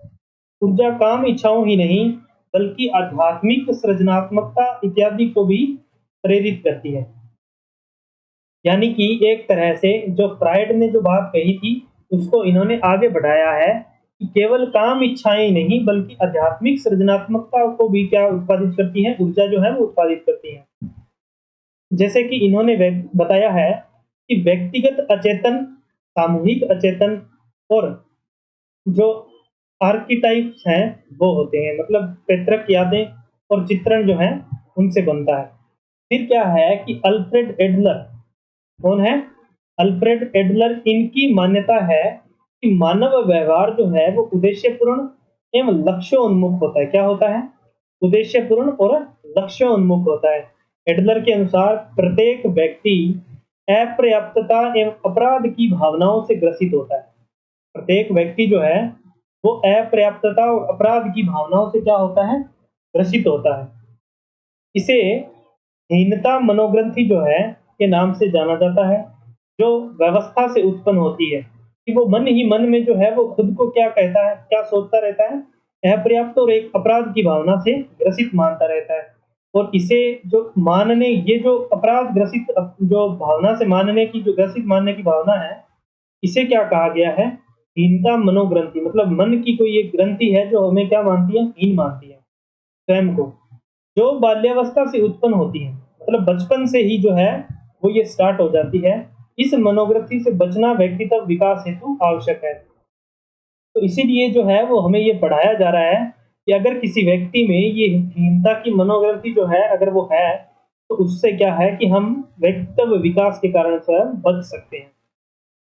S1: ऊर्जा काम इच्छाओं ही नहीं बल्कि आध्यात्मिक सृजनात्मकता इत्यादि को भी प्रेरित करती है। यानी कि एक तरह से जो फ्रायड ने जो बात कही थी उसको इन्होंने आगे बढ़ाया है कि केवल काम इच्छाएं नहीं बल्कि आध्यात्मिक सृजनात्मकता को भी क्या उत्पादित करती है? ऊर्जा जो है वो उत्पादित करती है। जैसे कि इन्होंने बताया है कि व्यक्तिगत अचेतन, सामूहिक अचेतन और जो आर्किटाइप्स हैं वो होते हैं, मतलब पैतृक यादें और चित्रण जो है उनसे बनता है। फिर क्या है कि अल्फ्रेड एडलर। कौन है? Alfred Adler. इनकी मान्यता है कि मानव व्यवहार जो है वो उद्देश्यपूर्ण एवं लक्ष्योन्मुख होता है। क्या होता है? उद्देश्यपूर्ण और लक्ष्योन्मुख होता है। एडलर के अनुसार प्रत्येक व्यक्ति अपर्याप्तता एवं अपराध की भावनाओं से ग्रसित होता है। प्रत्येक व्यक्ति जो है वो अपर्याप्तता और अपराध की भावनाओं से क्या होता है? ग्रसित होता है। इसे हीनता मनोग्रंथि जो है के नाम से जाना जाता है, जो व्यवस्था से उत्पन्न होती है कि वो मन ही मन में जो है वो खुद को क्या कहता है, क्या सोचता रहता है? अपर्याप्त और एक अपराध की भावना से ग्रसित मानता रहता है। और इसे जो मानने ये जो अपराध ग्रसित जो भावना से मानने की जो ग्रसित मानने की भावना है, इसे क्या कहा गया है? हीनता मनोग्रंथि। मतलब मन की कोई एक ग्रंथि है जो हमें क्या मानती है? हीन मानती है स्वयं को, जो बाल्यावस्था से उत्पन्न होती है। मतलब बचपन से ही जो है वो ये स्टार्ट हो जाती है। इस मनोग्रंथि से बचना व्यक्तित्व विकास हेतु आवश्यक है। तो इसीलिए जो है वो हमें ये पढ़ाया जा रहा है कि अगर किसी व्यक्ति में ये हीनता की मनोग्रंथि जो है अगर वो है, तो उससे क्या है कि हम व्यक्तित्व विकास के कारण से बच सकते हैं।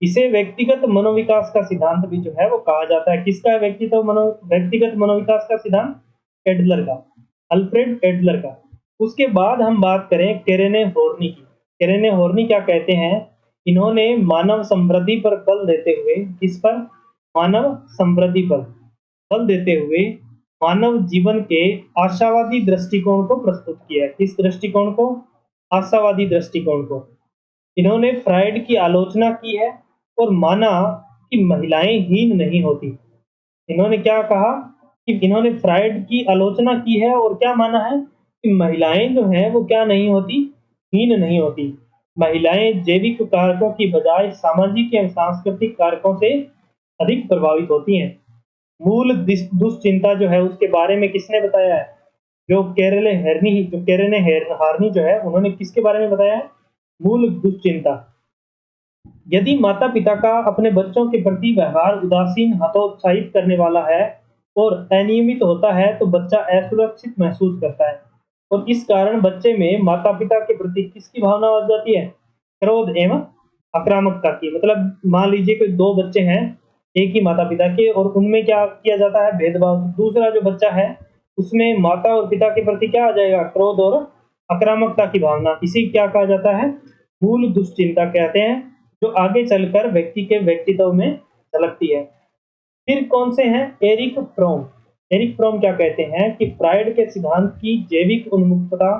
S1: इसे व्यक्तिगत मनोविकास का सिद्धांत भी जो है वो कहा जाता है। किसका है व्यक्तिगत मनोविकास का सिद्धांत? एडलर का, अल्फ्रेड एडलर का। उसके बाद हम बात करें केरेने होर्नी की। केरेने होर्नी क्या कहते हैं? इन्होंने मानव समृद्धि पर बल देते हुए, किस पर? मानव समृद्धि पर बल देते हुए मानव जीवन के आशावादी दृष्टिकोण को प्रस्तुत किया है। किस दृष्टिकोण को? आशावादी दृष्टिकोण को। इन्होंने फ्रायड की आलोचना की है और माना कि महिलाएं हीन नहीं होती। इन्होंने क्या कहा कि इन्होंने फ्राइड की आलोचना की है और क्या माना है कि महिलाएं जो हैं वो क्या नहीं होती, हीन नहीं होती। महिलाएं जैविक कारकों की बजाय सामाजिक या सांस्कृतिक कारकों से अधिक प्रभावित होती हैं। मूल दुश्चिंता जो है उसके बारे में किसने बताया है? जो केरेने हार्नी जो है उन्होंने किसके बारे में बताया है? मूल दुश्चिंता। यदि माता-पिता का अपने बच्चों के प्रति व्यवहार उदासीन, हतोत्साहित करने वाला है और अनियमित होता है, तो बच्चा असुरक्षित महसूस करता है और इस कारण बच्चे में माता-पिता के प्रति किसकी भावना आ जाती है? क्रोध एवं आक्रामकता की। मतलब मान लीजिए कि 2 बच्चे हैं, एक ही माता-पिता के, और उनमें क्या किया जाता है? भेदभाव। दूसरा जो बच्चा है, उसमें माता और पिता के प्रति क्या आ जाएगा? क्रोध और आक्रामकता की भावना। इसे क्या कहा जाता है? मूल दुश्चिंता कहते हैं, जो आगे चलकर व्यक्ति के व्यक्तित्व में झलकती है। फिर कौन से हैं? Eric from. एरिक फ्रोम क्या कहते हैं कि फ्राइड के सिद्धांत की जैविक उन्मुक्तता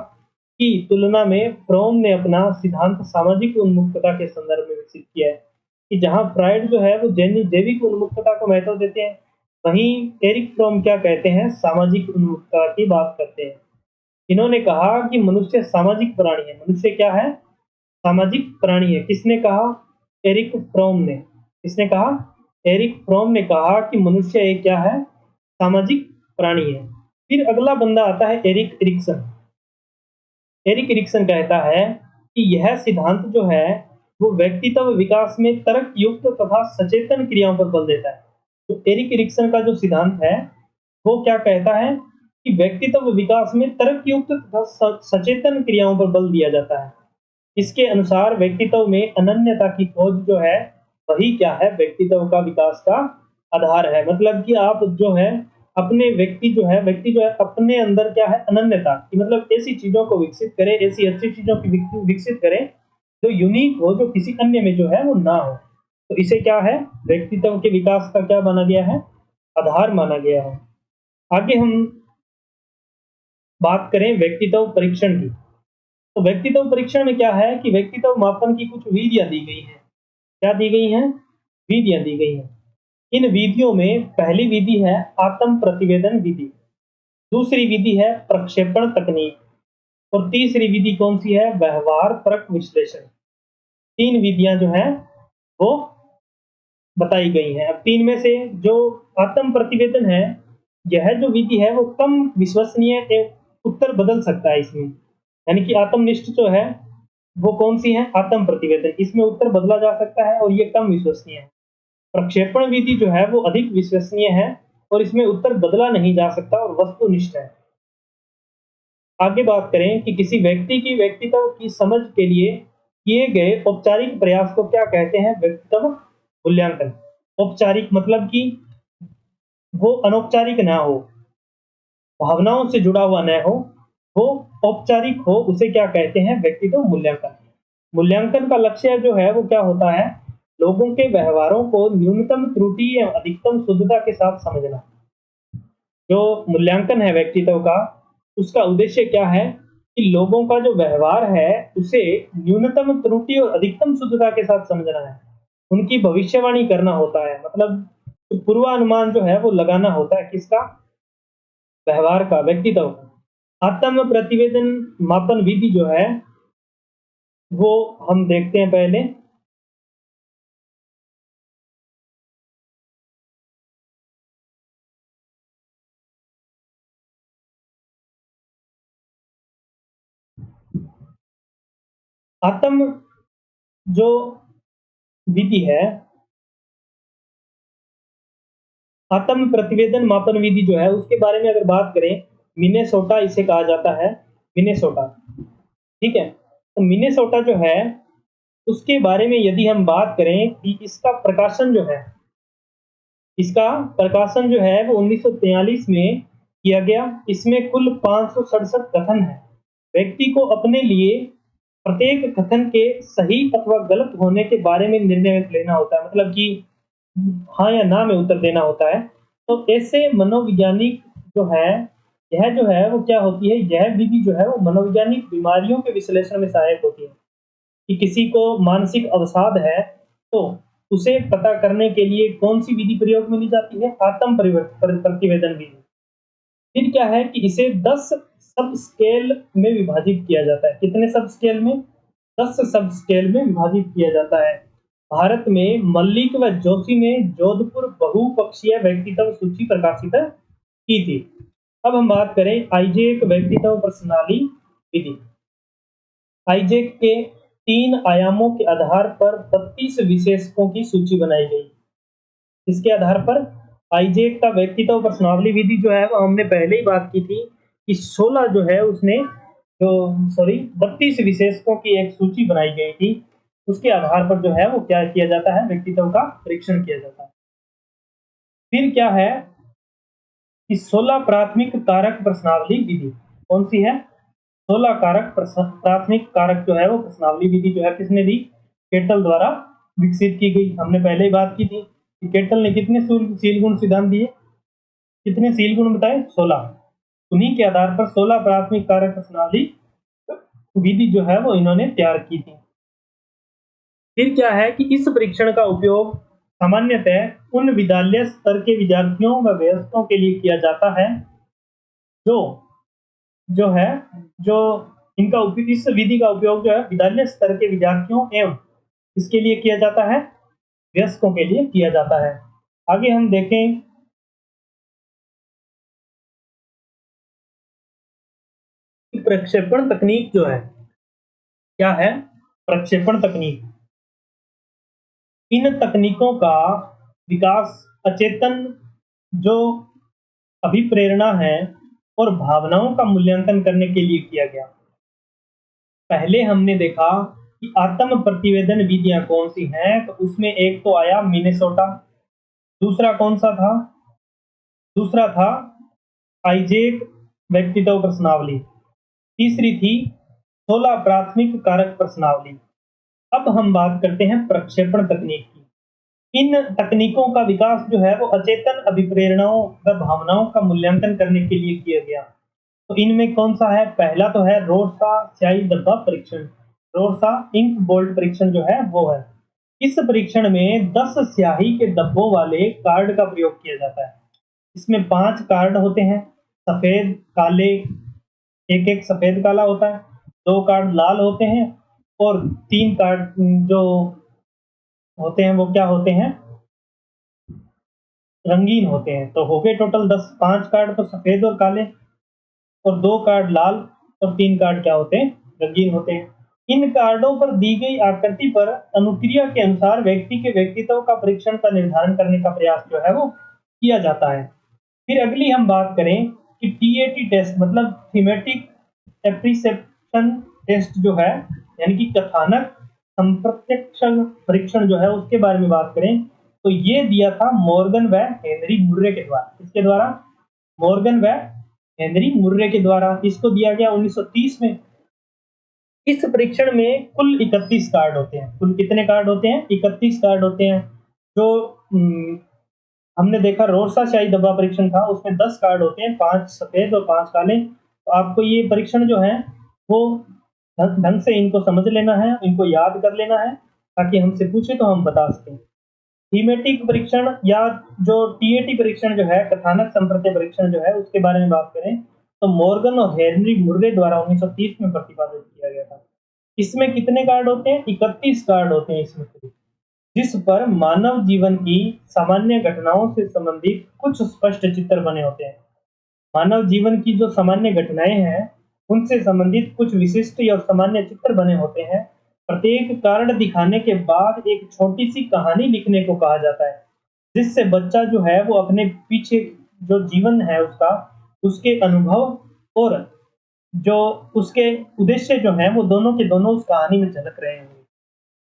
S1: की तुलना में फ्रोम ने अपना सिद्धांत सामाजिक उन्मुक्तता के संदर्भ में विकसित किया है। कि जहाँ फ्राइड जो है वो जैविक उन्मुक्तता को महत्व देते हैं, वहीं एरिक फ्रोम क्या कहते हैं? सामाजिक उन्मुक्तता की बात करते हैं। इन्होंने कहा कि मनुष्य सामाजिक प्राणी है। मनुष्य क्या है? सामाजिक प्राणी है। किसने कहा? एरिक फ्रोम ने। किसने कहा? एरिक फ्रोम ने कहा कि मनुष्य एक क्या है? सामाजिक प्राणी है। फिर अगला बंदा आता है एरिक एरिक्सन। एरिक एरिक्सन कहता है कि यह सिद्धांत जो है वो व्यक्तित्व विकास में तर्कयुक्त तथा सचेतन क्रियाओं पर बल देता है। तो एरिक एरिक्सन का जो सिद्धांत है वो क्या कहता है कि व्यक्तित्व विकास में तर्कयुक्त तथा सचेतन क्रियाओं पर बल दिया जाता है। इसके अनुसार व्यक्तित्व में अनन्यता की खोज जो है वही क्या है? व्यक्तित्व का विकास का आधार है। मतलब कि आप जो है अपने व्यक्ति जो है अपने अंदर क्या है? अनन्यता कि मतलब ऐसी चीजों को विकसित करे, ऐसी अच्छी चीजों की विकसित करे जो यूनिक हो, जो किसी अन्य में जो है वो ना हो। तो इसे क्या है? व्यक्तित्व के विकास का क्या माना गया है? आधार माना गया है। आगे हम बात करें व्यक्तित्व परीक्षण की। तो व्यक्तित्व परीक्षण में क्या है कि व्यक्तित्व मापन की कुछ विधियां दी गई हैं। क्या दी गई हैं? विधियां दी गई हैं। इन विधियों में पहली विधि है आत्म प्रतिवेदन विधि, दूसरी विधि है प्रक्षेपण तकनीक और तीसरी विधि कौन सी है? व्यवहार परक विश्लेषण। 3 विधियां जो हैं वो बताई गई हैं। अब 3 में से जो आत्म प्रतिवेदन है, यह जो विधि है वो कम विश्वसनीय है, उत्तर बदल सकता है इसमें। यानी कि आत्मनिष्ठ जो है वो कौन सी है? आत्म प्रतिवेदन। इसमें उत्तर बदला जा सकता है और ये कम विश्वसनीय है। प्रक्षेपण विधि जो है वो अधिक विश्वसनीय है और इसमें उत्तर बदला नहीं जा सकता और वस्तुनिष्ठ है। आगे बात करें कि किसी व्यक्ति की व्यक्तित्व की समझ के लिए किए गए औपचारिक प्रयास को क्या कहते हैं? व्यक्तित्व मूल्यांकन। औपचारिक मतलब कि वो अनौपचारिक ना हो, भावनाओं से जुड़ा हुआ न हो, वो औपचारिक हो, उसे क्या कहते हैं? व्यक्तित्व मूल्यांकन। मूल्यांकन का लक्ष्य जो है वो क्या होता है? लोगों के व्यवहारों को न्यूनतम त्रुटि या अधिकतम शुद्धता के साथ समझना। जो मूल्यांकन है व्यक्तित्व का, उसका उद्देश्य क्या है कि लोगों का जो व्यवहार है उसे न्यूनतम त्रुटि और अधिकतम शुद्धता के साथ समझना है। उनकी भविष्यवाणी करना होता है। मतलब पूर्वानुमान जो है वो लगाना होता है। किसका? व्यवहार का, व्यक्तित्व का। आत्म प्रतिवेदन मापन विधि जो है वो हम देखते हैं पहले। आत्म जो विधि है, आत्म प्रतिवेदन मापन विधि जो है उसके बारे में अगर बात करें, मिनेसोटा इसे कहा जाता है। मिनेसोटा, ठीक है। तो मिनेसोटा जो है उसके बारे में यदि हम बात करें कि इसका प्रकाशन जो है वो 1943 में किया गया। इसमें कुल 567 कथन है। व्यक्ति को अपने लिए प्रत्येक कथन के सही अथवा गलत होने के बारे में निर्णय लेना होता है। मतलब कि हाँ या ना में उत्तर देना होता है। तो ऐसे मनोवैज्ञानिक जो है, यह जो है वो क्या होती है? यह विधि जो है वो मनोवैज्ञानिक बीमारियों के विश्लेषण में सहायक होती है। कि किसी को मानसिक अवसाद है तो उसे पता करने के लिए कौन सी विधि प्रयोग में ली जाती है? आत्म प्रतिवेदन विधि। फिर क्या है कि इसे 10 सब स्केल में विभाजित किया जाता है। कितने सब स्केल में? 10 सब स्केल में विभाजित किया जाता है। भारत में मल्लिक व जोशी ने जोधपुर बहुपक्षीय व्यक्तित्व सूची प्रकाशित की थी। अब हम बात करें आइजैक व्यक्तित्व प्रश्नावली विधि। आइजैक के 3 आयामों के आधार पर 32 विशेषकों की सूची बनाई गई। इसके आधार पर आइजैक का व्यक्तित्व प्रश्नावली विधि जो है वो हमने पहले ही बात की थी कि 16 जो है उसने जो 32 विशेषकों की एक सूची बनाई गई थी। उसके आधार पर जो है वो क्या किया जाता है? व्यक्तित्व का परीक्षण किया जाता है। फिर क्या है कि 16 प्राथमिक कारक प्रश्नावली विधि। कौन सी है? 16 प्राथमिक कारक जो है वो प्रश्नावली विधि जो है किसने दी? केटल द्वारा विकसित की गई। हमने पहले ही बात की थी कि केटल ने कितने सील गुण सिद्धांत दिए? कितने सील गुण बताए? 16। उन्हीं के आधार पर 16 प्राथमिक कारक प्रश्नावली विधि जो है वो इन्होंने तैयार की थी। फिर क्या है कि इस परीक्षण का उपयोग सामान्यतः उन विद्यालय स्तर के विद्यार्थियों व वयस्कों के लिए किया जाता है जो जो है जो इनका इस विधि का उपयोग जो है विद्यालय स्तर के विद्यार्थियों एवं इसके लिए किया जाता है, वयस्कों के लिए किया जाता है। आगे हम देखें प्रक्षेपण तकनीक जो है, क्या है? प्रक्षेपण तकनीक। इन तकनीकों का विकास अचेतन जो अभिप्रेरणा है और भावनाओं का मूल्यांकन करने के लिए किया गया। पहले हमने देखा कि आत्म प्रतिवेदन विधियां कौन सी हैं, तो उसमें एक तो आया मिनेसोटा, दूसरा कौन सा था? दूसरा था आइजैक व्यक्तित्व प्रश्नावली, तीसरी थी 16 प्राथमिक कारक प्रश्नावली। अब हम बात करते हैं प्रक्षेपण तकनीक की। इन तकनीकों का विकास जो है वो अचेतन अभिप्रेरणाओं व भावनाओं का मूल्यांकन करने के लिए किया गया। तो इनमें कौन सा है? पहला तो है रोरसा स्याही डब्बा परीक्षण। रोरसा इंक बोल्ट परीक्षण जो है वो है। इस परीक्षण में 10 स्याही के डब्बों वाले कार्ड का प्रयोग किया जाता है। इसमें 5 कार्ड होते हैं, सफेद काले, एक सफेद काला होता है, 2 कार्ड लाल होते हैं और 3 कार्ड जो होते हैं वो क्या होते हैं? रंगीन होते हैं। तो हो गए टोटल 10। 5 कार्ड तो सफेद और काले और 2 कार्ड लाल और 3 कार्ड क्या होते हैं? रंगीन होते हैं। इन कार्डों पर दी गई आकृति पर अनुक्रिया के अनुसार व्यक्ति के व्यक्तित्व का परीक्षण का निर्धारण करने का प्रयास जो है वो किया जाता है। फिर अगली हम बात करें कि टीएटी टेस्ट मतलब थीमेटिक एप्रिसेप्शन टेस्ट जो है, यानी कि कथानक संप्रत्यक्ष परीक्षण जो है उसके बारे में बात करें तो ये दिया था मॉर्गन व हेनरी मुर्रे के द्वारा। किसके द्वारा? मॉर्गन व हेनरी मुर्रे के द्वारा। इसको दिया गया 1930 में। इस परीक्षण में कुल 31 कार्ड होते हैं। कुल कितने कार्ड होते हैं? 31 कार्ड होते हैं। जो हमने देखा रोरसा स्याही डब्बा परीक्षण था उसमें 10 कार्ड होते हैं, 5 सफेद और 5 काले। तो आपको ये परीक्षण जो है वो ढंग से इनको समझ लेना है, इनको याद कर लेना है ताकि हमसे पूछे तो हम बता सकें। थीमेटिक परीक्षण या जो टीएटी परीक्षण जो है, कथानक संप्रत्यय परीक्षण जो है उसके बारे में बात करें तो मॉर्गन और हेनरी मुर्रे द्वारा 1930 में प्रतिपादित किया गया था। इसमें कितने कार्ड होते हैं? 31 कार्ड होते हैं इसमें, जिस पर मानव जीवन की सामान्य घटनाओं से संबंधित कुछ स्पष्ट चित्र बने होते हैं। मानव जीवन की जो सामान्य घटनाएं हैं उनसे संबंधित कुछ विशिष्ट और सामान्य चित्र बने होते हैं। प्रत्येक कार्ड दिखाने के बाद एक छोटी सी कहानी लिखने को कहा जाता है, जिससे बच्चा जो है वो अपने पीछे जो जीवन है उसका, उसके अनुभव और जो उसके उद्देश्य जो है वो दोनों के दोनों उस कहानी में झलक रहे हैं।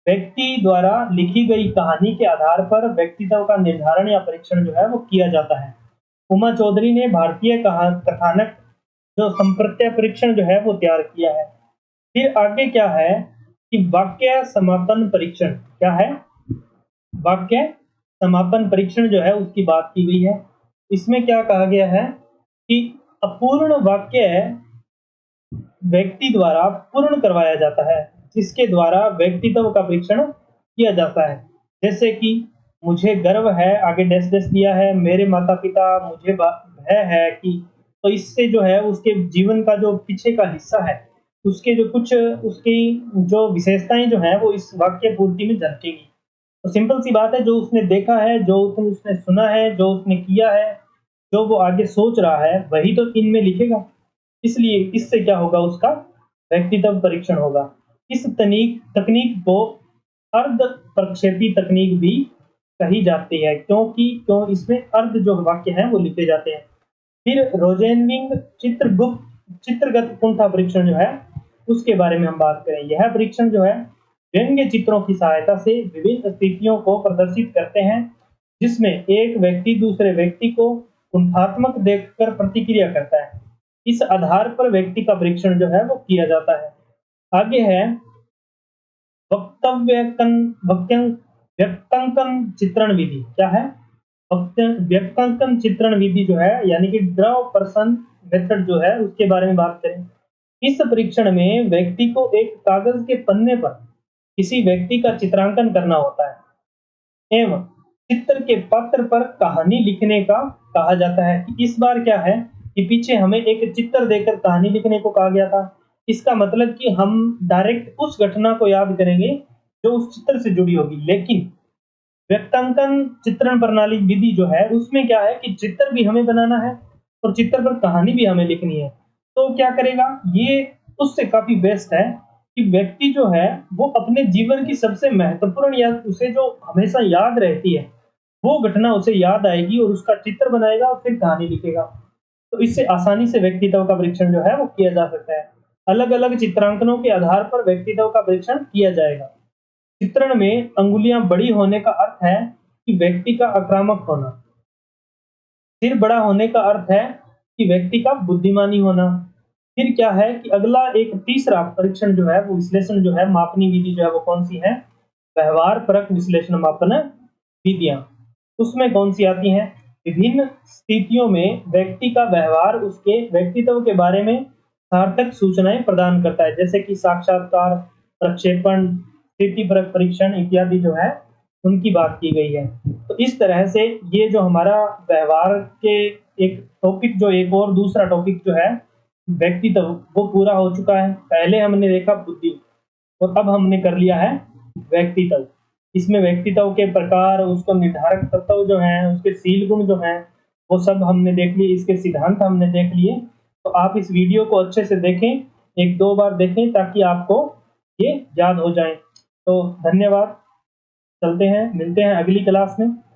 S1: व्यक्ति द्वारा लिखी गई कहानी के आधार पर व्यक्तित्व का निर्धारण या परीक्षण जो है वो किया जाता है। उमा चौधरी ने भारतीय कथानक जो संप्रत्यय परीक्षण जो है वो तैयार किया है। फिर आगे क्या है कि वाक्य समापन परीक्षण। क्या है? वाक्य समापन परीक्षण जो है उसकी बात की गई है। इसमें क्या कहा गया है कि अपूर्ण वाक्य व्यक्ति द्वारा पूर्ण करवाया जाता है, जिसके द्वारा व्यक्तित्व का परीक्षण किया जाता है। जैसे कि मुझे गर्व है, आगे डैश डैश दिया है, मेरे माता-पिता, मुझे भय है कि, तो इससे जो है उसके जीवन का जो पीछे का हिस्सा है, उसके जो कुछ उसकी जो विशेषताएँ जो हैं वो इस वाक्य पूर्ति में झलकेगी। तो सिंपल सी बात है, जो उसने देखा है, जो उसने सुना है, जो उसने किया है, जो वो आगे सोच रहा है, वही तो इनमें लिखेगा। इसलिए इससे क्या होगा, उसका व्यक्तित्व परीक्षण होगा। इस तनीक तकनीक को अर्ध प्रक्षेपी तकनीक भी कही जाती है, क्योंकि इसमें अर्ध जो वाक्य हैं वो लिखे जाते हैं। फिर रोजेनिंग चित्रगत कुंठा परीक्षण जो है, उसके बारे में हम बात करें। यह परीक्षण जो है, व्यंग्य चित्रों की सहायता से विभिन्न स्थितियों को प्रदर्शित करते हैं, जिसमें एक व्यक्ति दूसरे व्यक्ति को कुंठात्मक देखकर प्रतिक्रिया करता है। इस आधार पर व्यक्ति का परीक्षण जो है वो किया जाता है। आगे है वक्तव्यकन वक्यं व्यक्तांकन चित्रण विधि। क्या है? व्यक्तांकन चित्रण विधि जो है, यानी कि ड्रॉ पर्सन मेथड जो है, उसके बारे में बात करें। इस परीक्षण में व्यक्ति को एक कागज के पन्ने पर किसी व्यक्ति का चित्रांकन करना होता है एवं चित्र के पत्र पर कहानी लिखने का कहा जाता है। कि इस बार क्या है कि पीछे हमें एक चित्र देकर कहानी लिखने को कहा गया था। इसका मतलब कि हम डायरेक्ट उस घटना को याद करेंगे जो उस चित्र से जुड़ी होगी, लेकिन व्यक्तांकन चित्रण प्रणाली विधि जो है, उसमें क्या है कि चित्र भी हमें बनाना है और चित्र पर कहानी भी हमें लिखनी है। तो क्या करेगा ये, उससे काफ़ी बेस्ट है कि व्यक्ति जो है वो अपने जीवन की सबसे महत्वपूर्ण या उसे जो हमेशा याद रहती है, वो घटना उसे याद आएगी और उसका चित्र बनाएगा और फिर कहानी लिखेगा। तो इससे आसानी से व्यक्तित्व का परीक्षण जो है वो किया जा सकता है। अलग-अलग चित्रांकनों के आधार पर व्यक्तित्व का परीक्षण किया जाएगा। चित्रण में अंगुलियां बड़ी होने का अर्थ है कि व्यक्ति का आक्रामक होना। सिर बड़ा होने का अर्थ है कि व्यक्ति का बुद्धिमानी होना। फिर क्या है कि अगला एक तीसरा परीक्षण जो है वो विश्लेषण जो है, मापनी विधि जो है वो कौन सी है? व्यवहार परक विश्लेषण मापन विधियां। उसमें कौन सी आती हैं? विभिन्न स्थितियों में व्यक्ति का व्यवहार उसके व्यक्तित्व के बारे में सार्थक सूचनाएं प्रदान करता है, जैसे कि साक्षात्कार, प्रक्षेपण, स्थिति परक परीक्षण इत्यादि जो है उनकी बात की गई है। तो इस तरह से ये जो हमारा व्यवहार के एक टॉपिक, जो एक और दूसरा टॉपिक जो है व्यक्तित्व, वो पूरा हो चुका है। पहले हमने देखा बुद्धि और अब हमने कर लिया है व्यक्तित्व। इसमें व्यक्तित्व के प्रकार, उसको निर्धारक तत्व जो हैं, उसके शील गुण जो हैं, वो सब हमने देख लिए, इसके सिद्धांत हमने देख लिए। तो आप इस वीडियो को अच्छे से देखें, 1-2 बार देखें ताकि आपको ये याद हो जाएँ। तो धन्यवाद, चलते हैं, मिलते हैं अगली क्लास में।